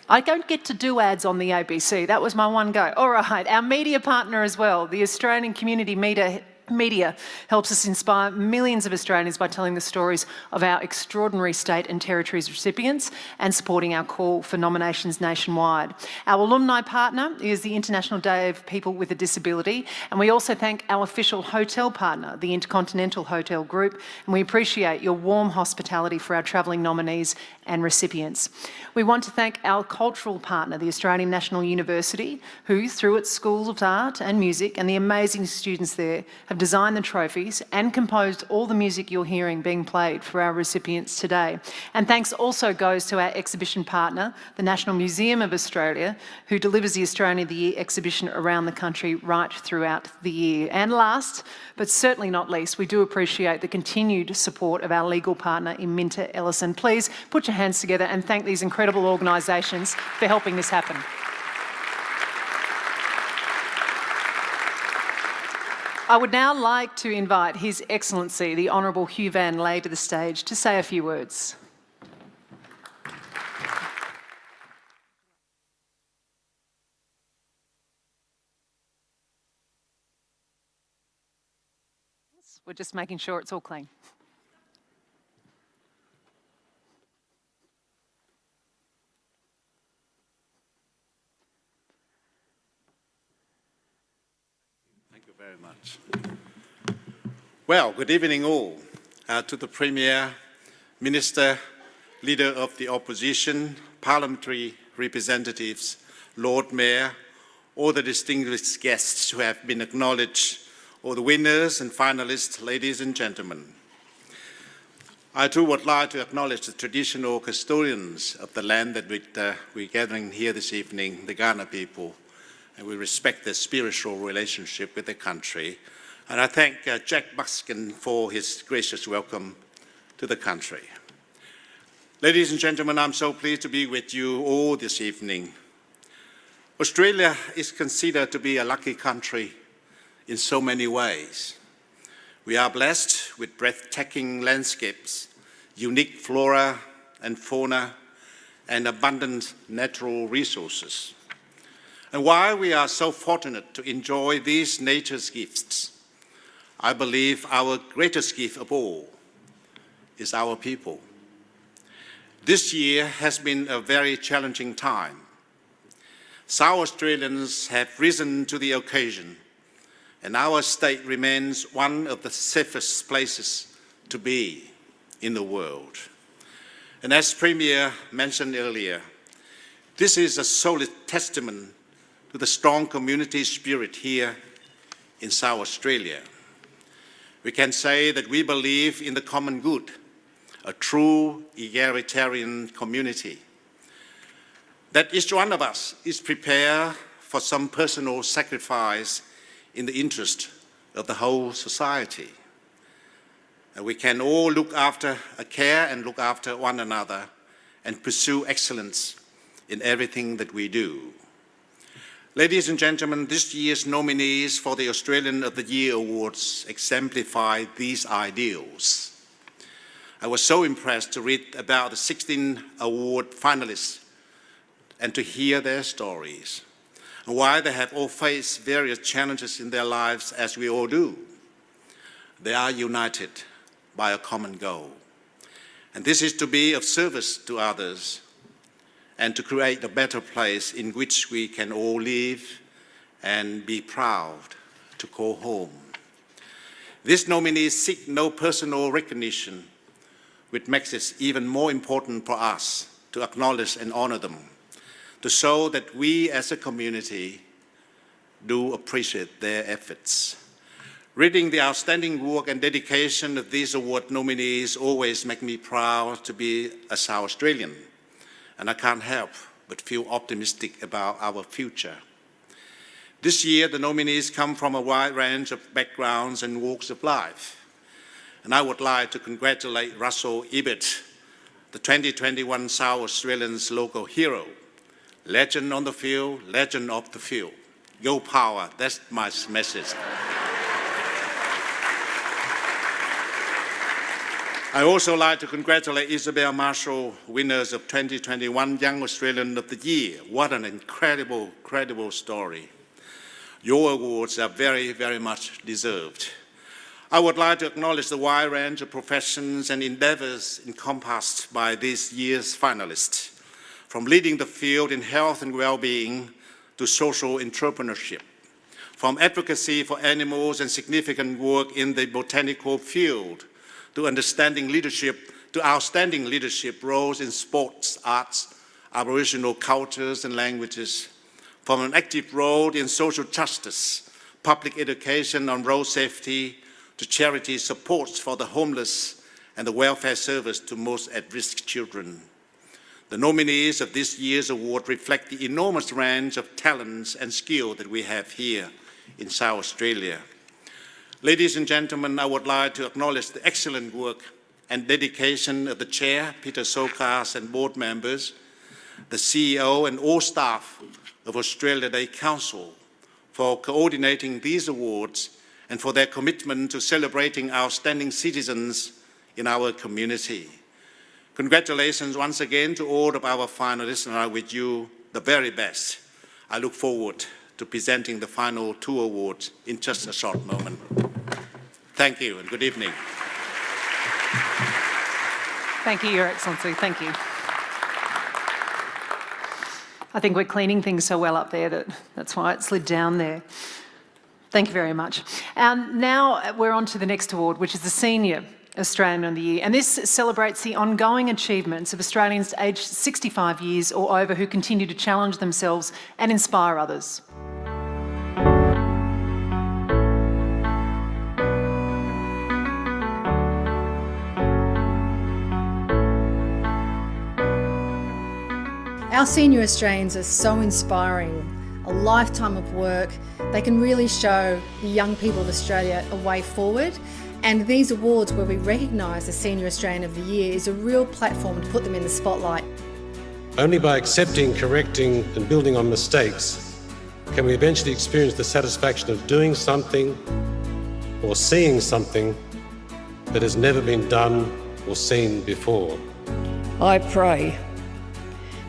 I don't get to do ads on the ABC. That was my one go. All right, our media partner as well, the Australian Community Media helps us inspire millions of Australians by telling the stories of our extraordinary state and territories recipients and supporting our call for nominations nationwide. Our alumni partner is the International Day of People with a Disability, and we also thank our official hotel partner, the Intercontinental Hotel Group, and we appreciate your warm hospitality for our travelling nominees and recipients. We want to thank our cultural partner, the Australian National University, who, through its schools of art and music and the amazing students there, have designed the trophies and composed all the music you're hearing being played for our recipients today. And thanks also goes to our exhibition partner, the National Museum of Australia, who delivers the Australian of the Year exhibition around the country right throughout the year. And last, but certainly not least, we do appreciate the continued support of our legal partner in Minter Ellison. Please put your hands together and thank these incredible organisations for helping this happen. I would now like to invite His Excellency, the Honourable Hugh Van Lay, to the stage to say a few words. We're just making sure it's all clean. Thank you very much. Well, good evening all. To the Premier, Minister, Leader of the Opposition, Parliamentary representatives, Lord Mayor, all the distinguished guests who have been acknowledged, all the winners and finalists, ladies and gentlemen. I too would like to acknowledge the traditional custodians of the land that we're gathering here this evening, the Kaurna people, and we respect their spiritual relationship with the country. And I thank Jack Buskin for his gracious welcome to the country. Ladies and gentlemen, I'm so pleased to be with you all this evening. Australia is considered to be a lucky country in so many ways. We are blessed with breathtaking landscapes, unique flora and fauna, and abundant natural resources. And while we are so fortunate to enjoy these nature's gifts, I believe our greatest gift of all is our people. This year has been a very challenging time. South Australians have risen to the occasion, and our state remains one of the safest places to be in the world. And as Premier mentioned earlier, this is a solid testament to the strong community spirit here in South Australia. We can say that we believe in the common good, a true egalitarian community, that each one of us is prepared for some personal sacrifice in the interest of the whole society. And we can all look after one another and pursue excellence in everything that we do. Ladies and gentlemen, this year's nominees for the Australian of the Year Awards exemplify these ideals. I was so impressed to read about the 16 award finalists and to hear their stories, and why they have all faced various challenges in their lives, as we all do. They are united by a common goal, and this is to be of service to others and to create a better place in which we can all live and be proud to call home. These nominees seek no personal recognition, which makes it even more important for us to acknowledge and honor them, to show that we as a community do appreciate their efforts. Reading the outstanding work and dedication of these award nominees always make me proud to be a South Australian, and I can't help but feel optimistic about our future. This year, the nominees come from a wide range of backgrounds and walks of life, and I would like to congratulate Russell Ebbett, the 2021 South Australians local hero. Legend on the field, legend off the field. Go Power, that's my message. I also like to congratulate Isabel Marshall, winners of 2021 Young Australian of the Year. What an incredible story. Your awards are very, very much deserved. I would like to acknowledge the wide range of professions and endeavours encompassed by this year's finalists, from leading the field in health and well-being to social entrepreneurship, from advocacy for animals and significant work in the botanical field, to outstanding leadership roles in sports, arts, Aboriginal cultures and languages, from an active role in social justice, public education on road safety, to charity supports for the homeless and the welfare service to most at-risk children. The nominees of this year's award reflect the enormous range of talents and skill that we have here in South Australia. Ladies and gentlemen, I would like to acknowledge the excellent work and dedication of the Chair, Peter Sokas, and board members, the CEO and all staff of Australia Day Council for coordinating these awards and for their commitment to celebrating outstanding citizens in our community. Congratulations once again to all of our finalists, and I wish you the very best. I look forward to presenting the final two awards in just a short moment. Thank you and good evening. Thank you, Your Excellency. Thank you. I think we're cleaning things so well up there that's why it slid down there. Thank you very much. Now we're on to the next award, which is the Senior Australian of the Year, and this celebrates the ongoing achievements of Australians aged 65 years or over who continue to challenge themselves and inspire others. Our senior Australians are so inspiring. A lifetime of work. They can really show the young people of Australia a way forward. And these awards where we recognise the Senior Australian of the Year is a real platform to put them in the spotlight. Only by accepting, correcting and building on mistakes can we eventually experience the satisfaction of doing something or seeing something that has never been done or seen before. I pray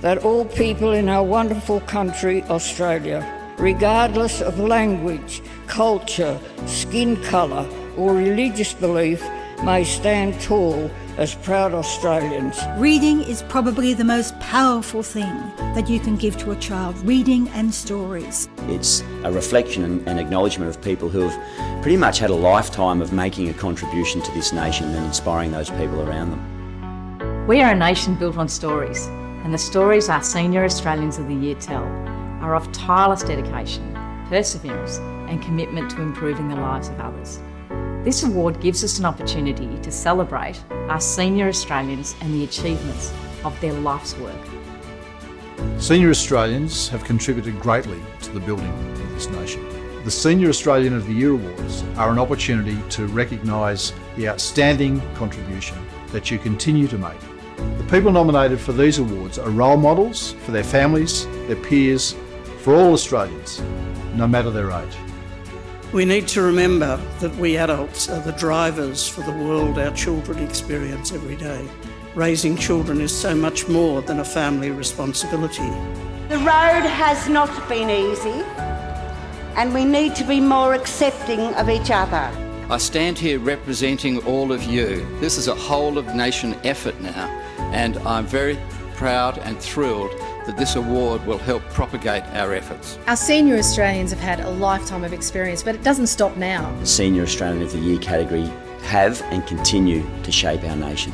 that all people in our wonderful country, Australia, regardless of language, culture, skin colour or religious belief, may stand tall as proud Australians. Reading is probably the most powerful thing that you can give to a child, reading and stories. It's a reflection and acknowledgement of people who have pretty much had a lifetime of making a contribution to this nation and inspiring those people around them. We are a nation built on stories, and the stories our Senior Australians of the Year tell are of tireless dedication, perseverance and commitment to improving the lives of others. This award gives us an opportunity to celebrate our Senior Australians and the achievements of their life's work. Senior Australians have contributed greatly to the building of this nation. The Senior Australian of the Year Awards are an opportunity to recognise the outstanding contribution that you continue to make. The people nominated for these awards are role models for their families, their peers, for all Australians, no matter their age. We need to remember that we adults are the drivers for the world our children experience every day. Raising children is so much more than a family responsibility. The road has not been easy, and we need to be more accepting of each other. I stand here representing all of you. This is a whole-of-nation effort now, and I'm very proud and thrilled that this award will help propagate our efforts. Our Senior Australians have had a lifetime of experience, but it doesn't stop now. The Senior Australian of the Year category have and continue to shape our nation.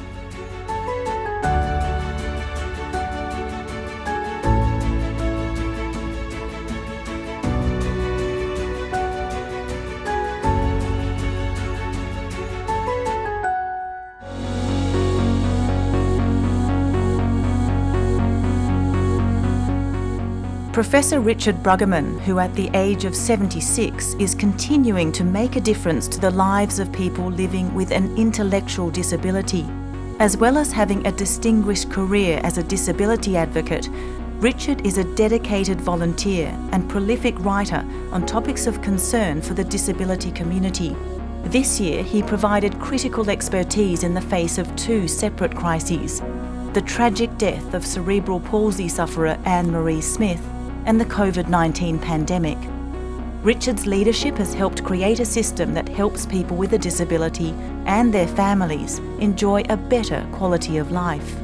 Professor Richard Bruggemann, who at the age of 76 is continuing to make a difference to the lives of people living with an intellectual disability, as well as having a distinguished career as a disability advocate, Richard is a dedicated volunteer and prolific writer on topics of concern for the disability community. This year, he provided critical expertise in the face of two separate crises: the tragic death of cerebral palsy sufferer Anne-Marie Smith and the COVID-19 pandemic. Richard's leadership has helped create a system that helps people with a disability and their families enjoy a better quality of life.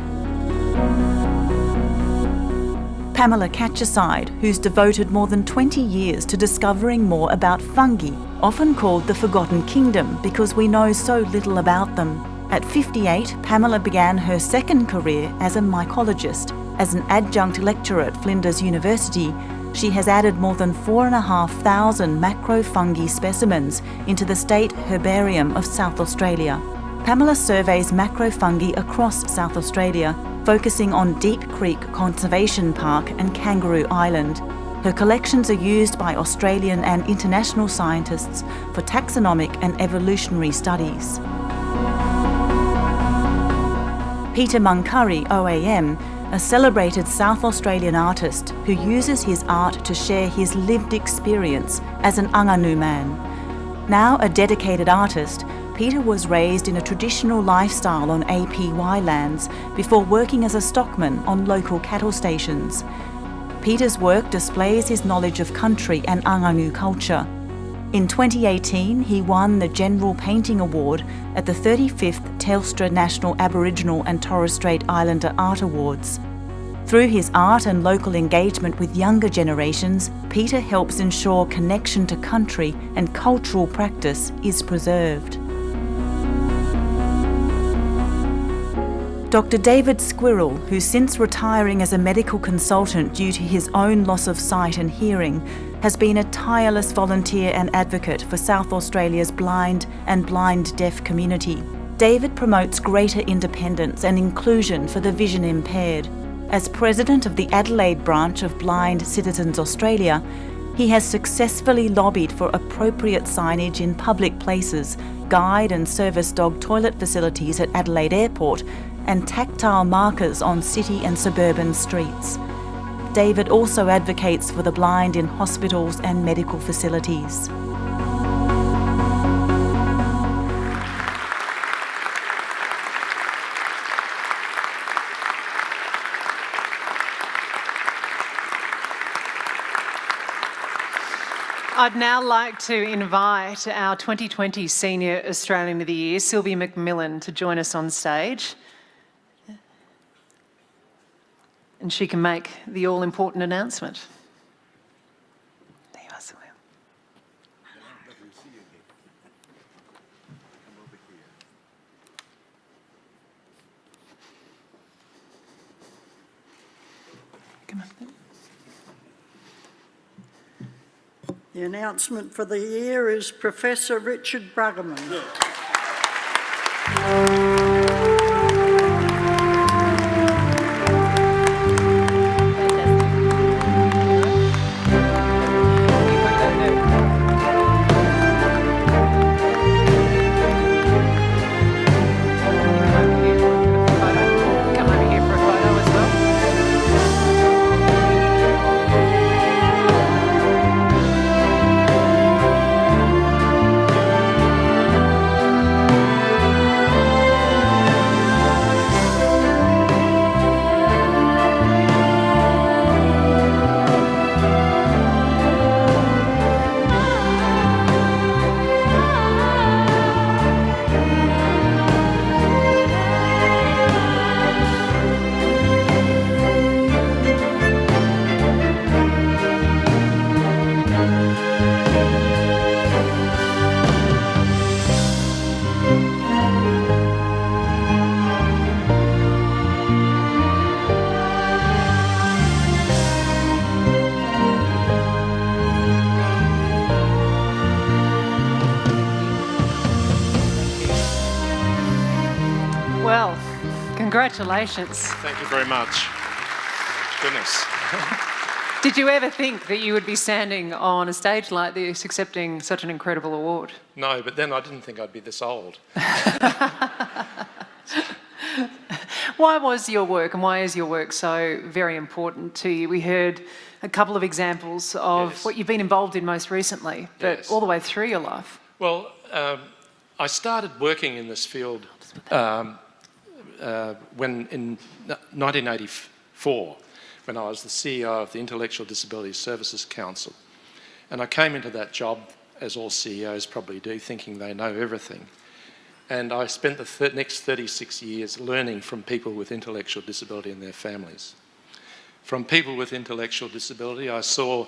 Pamela Catchaside, who's devoted more than 20 years to discovering more about fungi, often called the Forgotten Kingdom because we know so little about them. At 58, Pamela began her second career as a mycologist. As an adjunct lecturer at Flinders University, she has added more than 4,500 macrofungi specimens into the State Herbarium of South Australia. Pamela surveys macrofungi across South Australia, focusing on Deep Creek Conservation Park and Kangaroo Island. Her collections are used by Australian and international scientists for taxonomic and evolutionary studies. Peter Mancuri Oam, a celebrated South Australian artist who uses his art to share his lived experience as an Angangu man. Now a dedicated artist, Peter was raised in a traditional lifestyle on APY lands before working as a stockman on local cattle stations. Peter's work displays his knowledge of country and Angangu culture. In 2018, he won the General Painting Award at the 35th Telstra National Aboriginal and Torres Strait Islander Art Awards. Through his art and local engagement with younger generations, Peter helps ensure connection to country and cultural practice is preserved. Dr. David Squirrel, who since retiring as a medical consultant due to his own loss of sight and hearing, has been a tireless volunteer and advocate for South Australia's blind and blind-deaf community. David promotes greater independence and inclusion for the vision impaired. As president of the Adelaide branch of Blind Citizens Australia, he has successfully lobbied for appropriate signage in public places, guide and service dog toilet facilities at Adelaide Airport, and tactile markers on city and suburban streets. David also advocates for the blind in hospitals and medical facilities. I'd now like to invite our 2020 Senior Australian of the Year, Sylvia McMillan, to join us on stage. And she can make the all-important announcement. There you are, Sylvia. Come on. The announcement for the year is Professor Richard Bruggemann. Well, congratulations. Thank you very much. Goodness. Did you ever think that you would be standing on a stage like this accepting such an incredible award? No, but then I didn't think I'd be this old. Why was your work and why is your work so very important to you? We heard a couple of examples of what you've been involved in most recently, but all the way through your life. Well, I started working in this field when in 1984, when I was the CEO of the Intellectual Disability Services Council. And I came into that job, as all CEOs probably do, thinking they know everything. And I spent the next 36 years learning from people with intellectual disability and their families. From people with intellectual disability, I saw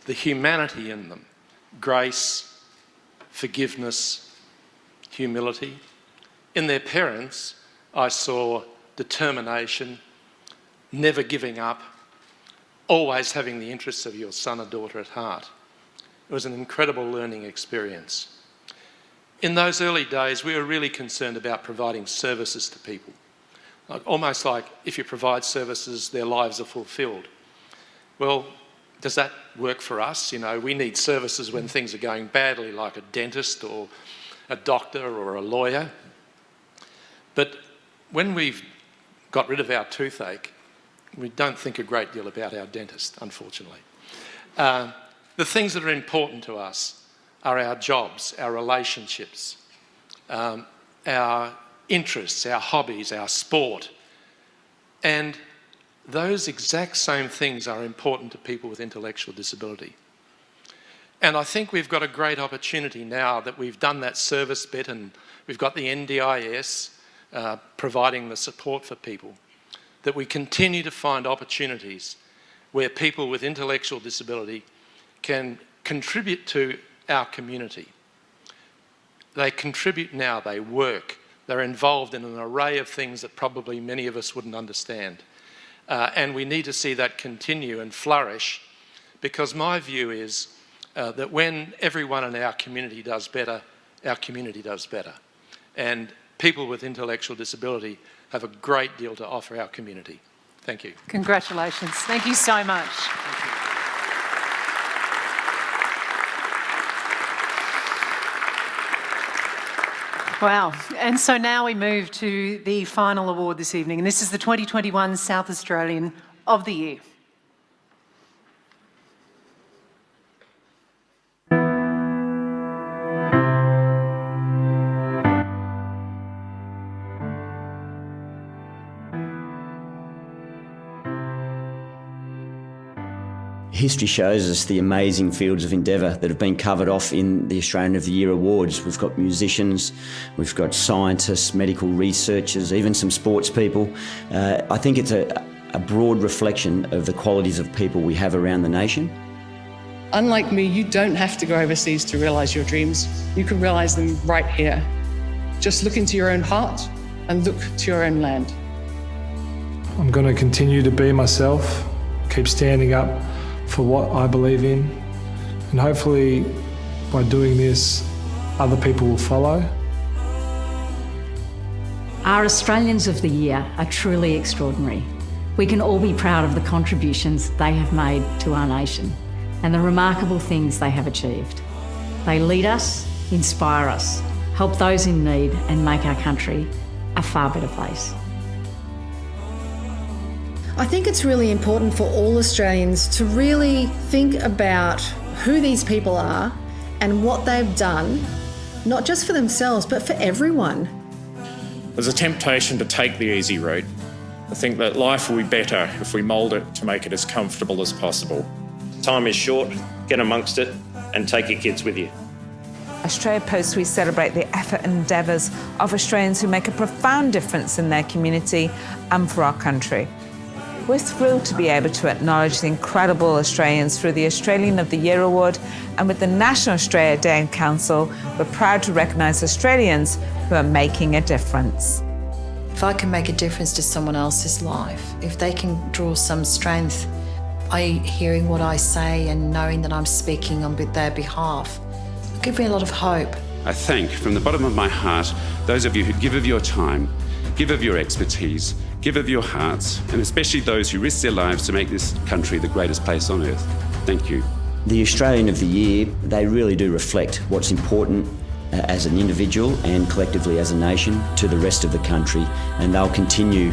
the humanity in them, grace, forgiveness, humility. In their parents, I saw determination, never giving up, always having the interests of your son or daughter at heart. It was an incredible learning experience. In those early days, we were really concerned about providing services to people. Almost like if you provide services, their lives are fulfilled. Well, does that work for us? You know, we need services when things are going badly, like a dentist or a doctor or a lawyer. But when we've got rid of our toothache, we don't think a great deal about our dentist, unfortunately. The things that are important to us are our jobs, our relationships, our interests, our hobbies, our sport. And those exact same things are important to people with intellectual disability. And I think we've got a great opportunity now that we've done that service bit and we've got the NDIS providing the support for people, that we continue to find opportunities where people with intellectual disability can contribute to our community. They contribute now, they work, they're involved in an array of things that probably many of us wouldn't understand. And we need to see that continue and flourish, because my view is that when everyone in our community does better, our community does better. And people with intellectual disability have a great deal to offer our community. Thank you. Congratulations. Thank you so much. Wow. And so now we move to the final award this evening, and this is the 2021 South Australian of the Year. History shows us the amazing fields of endeavour that have been covered off in the Australian of the Year awards. We've got musicians, we've got scientists, medical researchers, even some sports people. I think it's a broad reflection of the qualities of people we have around the nation. Unlike me, you don't have to go overseas to realise your dreams. You can realise them right here. Just look into your own heart and look to your own land. I'm going to continue to be myself, keep standing up for what I believe in, and hopefully by doing this, other people will follow. Our Australians of the Year are truly extraordinary. We can all be proud of the contributions they have made to our nation and the remarkable things they have achieved. They lead us, inspire us, help those in need, and make our country a far better place. I think it's really important for all Australians to really think about who these people are and what they've done, not just for themselves, but for everyone. There's a temptation to take the easy route. I think that life will be better if we mould it to make it as comfortable as possible. Time is short, get amongst it and take your kids with you. Australia Post, we celebrate the effort and endeavours of Australians who make a profound difference in their community and for our country. We're thrilled to be able to acknowledge the incredible Australians through the Australian of the Year Award, and with the National Australia Day in Council, we're proud to recognise Australians who are making a difference. If I can make a difference to someone else's life, if they can draw some strength by hearing what I say and knowing that I'm speaking on their behalf, it'll give me a lot of hope. I thank from the bottom of my heart those of you who give of your time, give of your expertise, give of your hearts, and especially those who risk their lives to make this country the greatest place on earth. Thank you. The Australian of the Year, they really do reflect what's important as an individual and collectively as a nation to the rest of the country, and they'll continue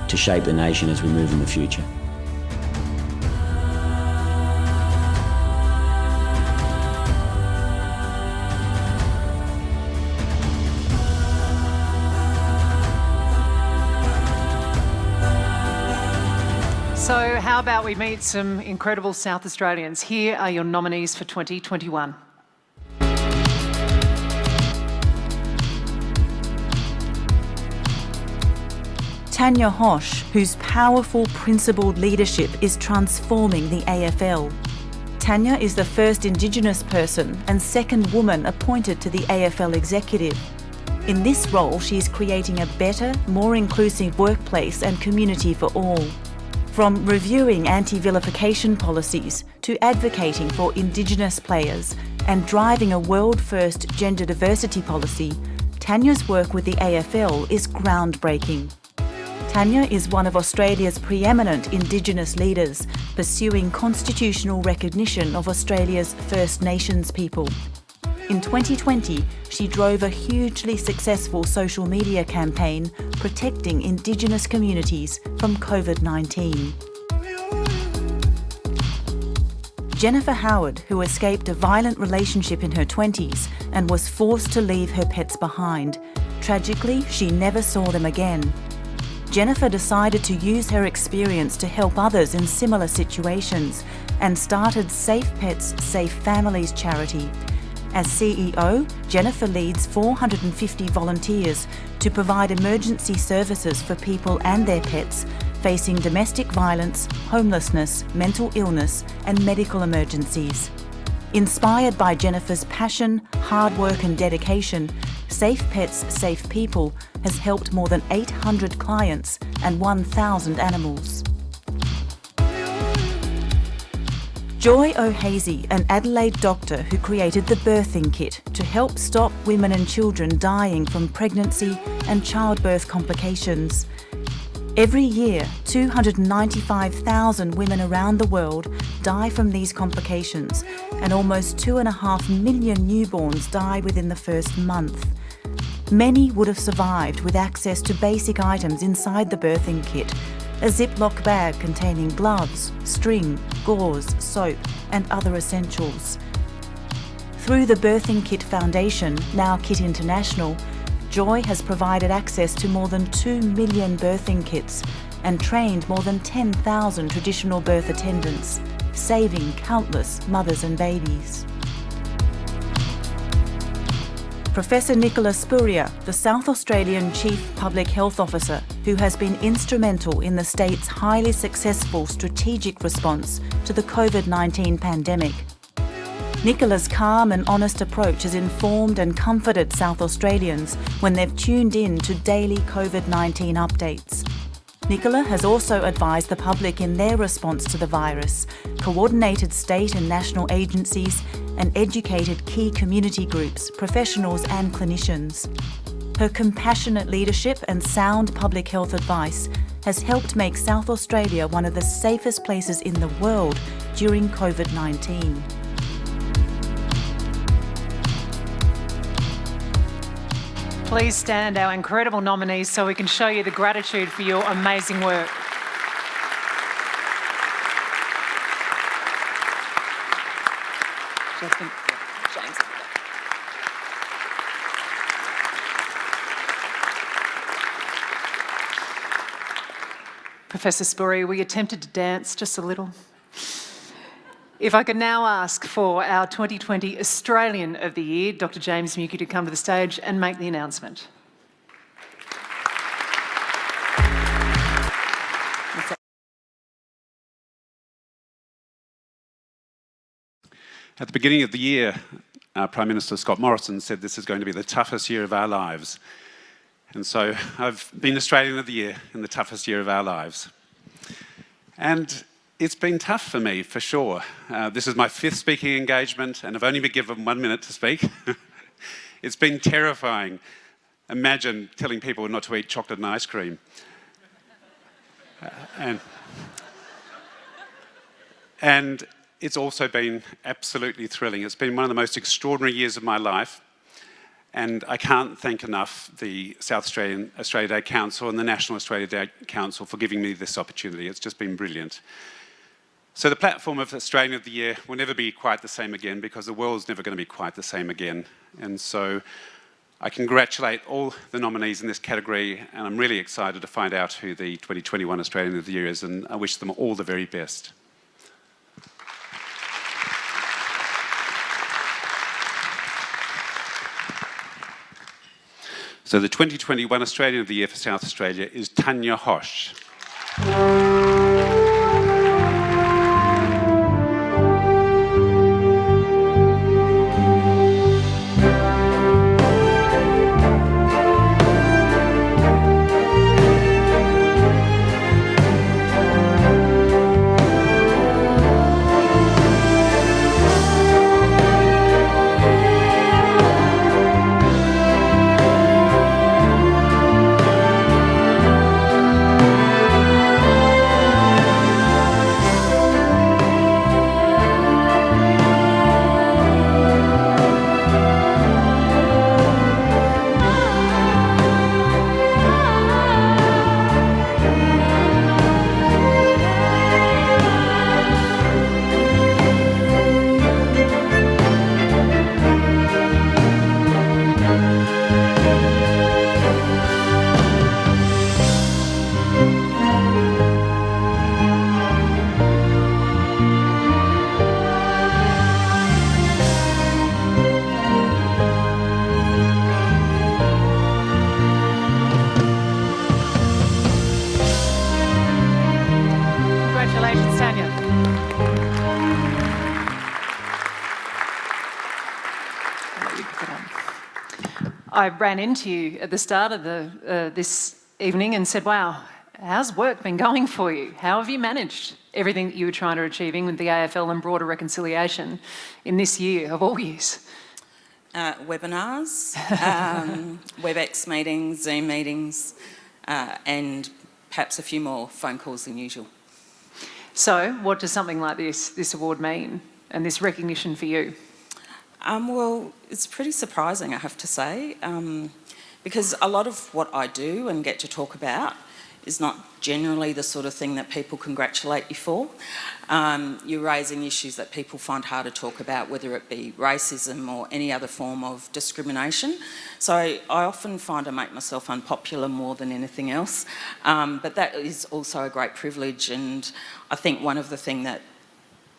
to shape the nation as we move in the future. So how about we meet some incredible South Australians? Here are your nominees for 2021. Tanya Ho, whose powerful, principled leadership is transforming the AFL. Tanya is the first Indigenous person and second woman appointed to the AFL executive. In this role, she is creating a better, more inclusive workplace and community for all. From reviewing anti-vilification policies to advocating for Indigenous players and driving a world-first gender diversity policy, Tanya's work with the AFL is groundbreaking. Tanya is one of Australia's preeminent Indigenous leaders, pursuing constitutional recognition of Australia's First Nations people. In 2020, she drove a hugely successful social media campaign protecting Indigenous communities from COVID-19. Jennifer Howard, who escaped a violent relationship in her 20s and was forced to leave her pets behind. Tragically, she never saw them again. Jennifer decided to use her experience to help others in similar situations and started Safe Pets, Safe Families charity. As CEO, Jennifer leads 450 volunteers to provide emergency services for people and their pets facing domestic violence, homelessness, mental illness, and medical emergencies. Inspired by Jennifer's passion, hard work, and dedication, Safe Pets, Safe People has helped more than 800 clients and 1,000 animals. Joy O'Hazy, an Adelaide doctor who created the birthing kit to help stop women and children dying from pregnancy and childbirth complications. Every year, 295,000 women around the world die from these complications, and almost 2.5 million newborns die within the first month. Many would have survived with access to basic items inside the birthing kit, a Ziploc bag containing gloves, string, gauze, soap, and other essentials. Through the Birthing Kit Foundation, now Kit International, Joy has provided access to more than 2 million birthing kits and trained more than 10,000 traditional birth attendants. saving countless mothers and babies. Professor Nicola Spuria, the South Australian Chief Public Health Officer, who has been instrumental in the state's highly successful strategic response to the COVID-19 pandemic. Nicola's calm and honest approach has informed and comforted South Australians when they've tuned in to daily COVID-19 updates. Nicola has also advised the public in their response to the virus, coordinated state and national agencies, and educated key community groups, professionals and clinicians. Her compassionate leadership and sound public health advice has helped make South Australia one of the safest places in the world during COVID-19. Please stand, our incredible nominees, so we can show you the gratitude for your amazing work. James. Professor Spuria, were you tempted to dance just a little? If I could now ask for our 2020 Australian of the Year, Dr. James Mancuri, to come to the stage and make the announcement. At the beginning of the year, our Prime Minister Scott Morrison said this is going to be the toughest year of our lives. And so I've been Australian of the Year in the toughest year of our lives. And it's been tough for me, for sure. This is my 5th speaking engagement, and I've only been given 1 minute to speak. It's been terrifying. Imagine telling people not to eat chocolate and ice cream. And it's also been absolutely thrilling. It's been one of the most extraordinary years of my life, and I can't thank enough the South Australian Australia Day Council and the National Australia Day Council for giving me this opportunity. It's just been brilliant. So the platform of Australian of the Year will never be quite the same again, because the world's never going to be quite the same again. And so I congratulate all the nominees in this category, and I'm really excited to find out who the 2021 Australian of the Year is, and I wish them all the very best. So the 2021 Australian of the Year for South Australia is Tanya Ho. I ran into you at the start of this evening and said, wow, how's work been going for you? How have you managed everything that you were trying to achieving with the AFL and broader reconciliation in this year of all years? Webinars, WebEx meetings, Zoom meetings, and perhaps a few more phone calls than usual. So what does something like this award mean, and this recognition for you? Well, it's pretty surprising, I have to say, because a lot of what I do and get to talk about is not generally the sort of thing that people congratulate you for. You're raising issues that people find hard to talk about, whether it be racism or any other form of discrimination. So I often find I make myself unpopular more than anything else, but that is also a great privilege, and I think one of the things that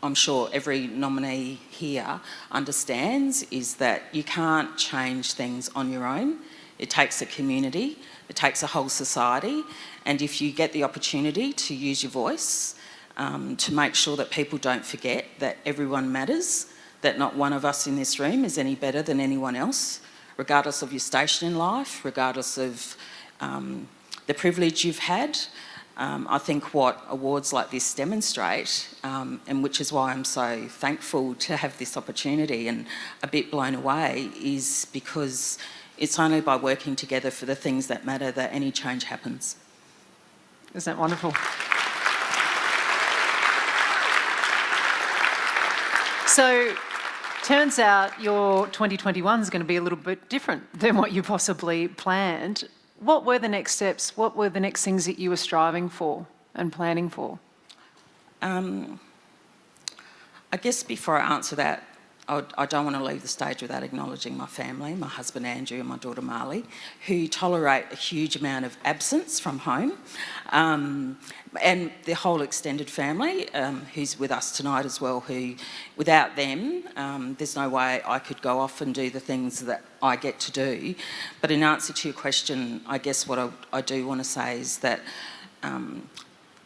I'm sure every nominee here understands, is that you can't change things on your own. It takes a community, it takes a whole society, and if you get the opportunity to use your voice, to make sure that people don't forget that everyone matters, that not one of us in this room is any better than anyone else, regardless of your station in life, regardless of the privilege you've had. I think what awards like this demonstrate, and which is why I'm so thankful to have this opportunity and a bit blown away, is because it's only by working together for the things that matter that any change happens. Isn't that wonderful? So, turns out your 2021 is going to be a little bit different than what you possibly planned. What were the next steps? What were the next things that you were striving for and planning for? I guess before I answer that, I don't want to leave the stage without acknowledging my family, my husband Andrew and my daughter Marley, who tolerate a huge amount of absence from home, and the whole extended family who's with us tonight as well, who, without them, there's no way I could go off and do the things that I get to do. But in answer to your question, I guess what I do want to say is that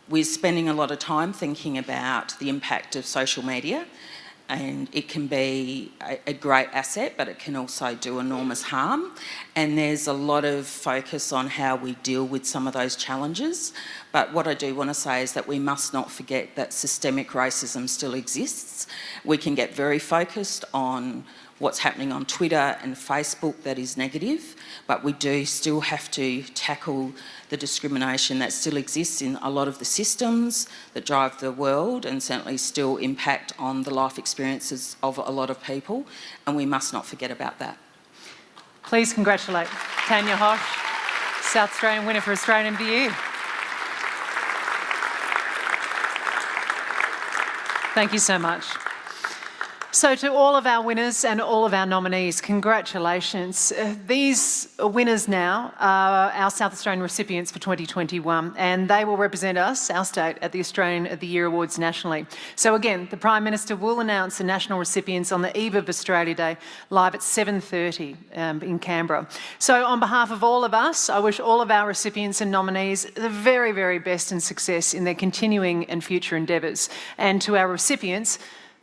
we're spending a lot of time thinking about the impact of social media, and it can be a great asset, but it can also do enormous harm. And there's a lot of focus on how we deal with some of those challenges. But what I do want to say is that we must not forget that systemic racism still exists. We can get very focused on what's happening on Twitter and Facebook that is negative, but we do still have to tackle the discrimination that still exists in a lot of the systems that drive the world and certainly still impact on the life experiences of a lot of people, and we must not forget about that. Please congratulate Tanya Ho, South Australian winner for Australian of the Year. Thank you so much. So to all of our winners and all of our nominees, congratulations. These winners now are our South Australian recipients for 2021, and they will represent us, our state, at the Australian of the Year Awards nationally. So again, the Prime Minister will announce the national recipients on the eve of Australia Day, live at 7:30 in Canberra. So on behalf of all of us, I wish all of our recipients and nominees the very, very best and success in their continuing and future endeavours. And to our recipients,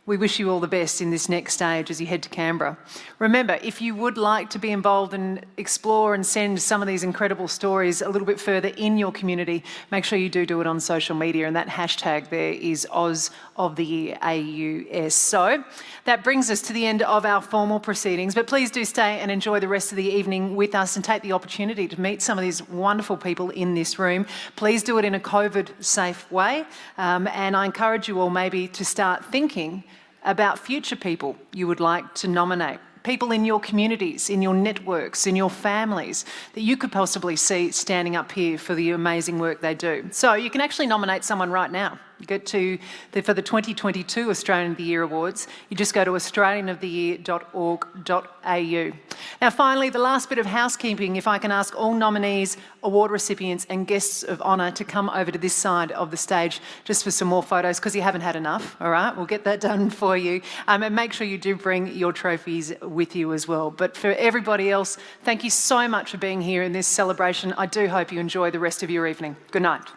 we wish you all the best in this next stage as you head to Canberra. Remember, if you would like to be involved and explore and send some of these incredible stories a little bit further in your community, make sure you do it on social media, and that hashtag there is Oz of the Year, AUS. So that brings us to the end of our formal proceedings, but please do stay and enjoy the rest of the evening with us and take the opportunity to meet some of these wonderful people in this room. Please do it in a COVID-safe way, and I encourage you all maybe to start thinking about future people you would like to nominate, people in your communities, in your networks, in your families that you could possibly see standing up here for the amazing work they do. So you can actually nominate someone right now. You get to, for the 2022 Australian of the Year Awards, you just go to australianoftheyear.org.au. Now finally, the last bit of housekeeping, if I can ask all nominees, award recipients and guests of honour to come over to this side of the stage just for some more photos, because you haven't had enough, all right? We'll get that done for you. And make sure you do bring your trophies with you as well. But for everybody else, thank you so much for being here in this celebration. I do hope you enjoy the rest of your evening. Good night.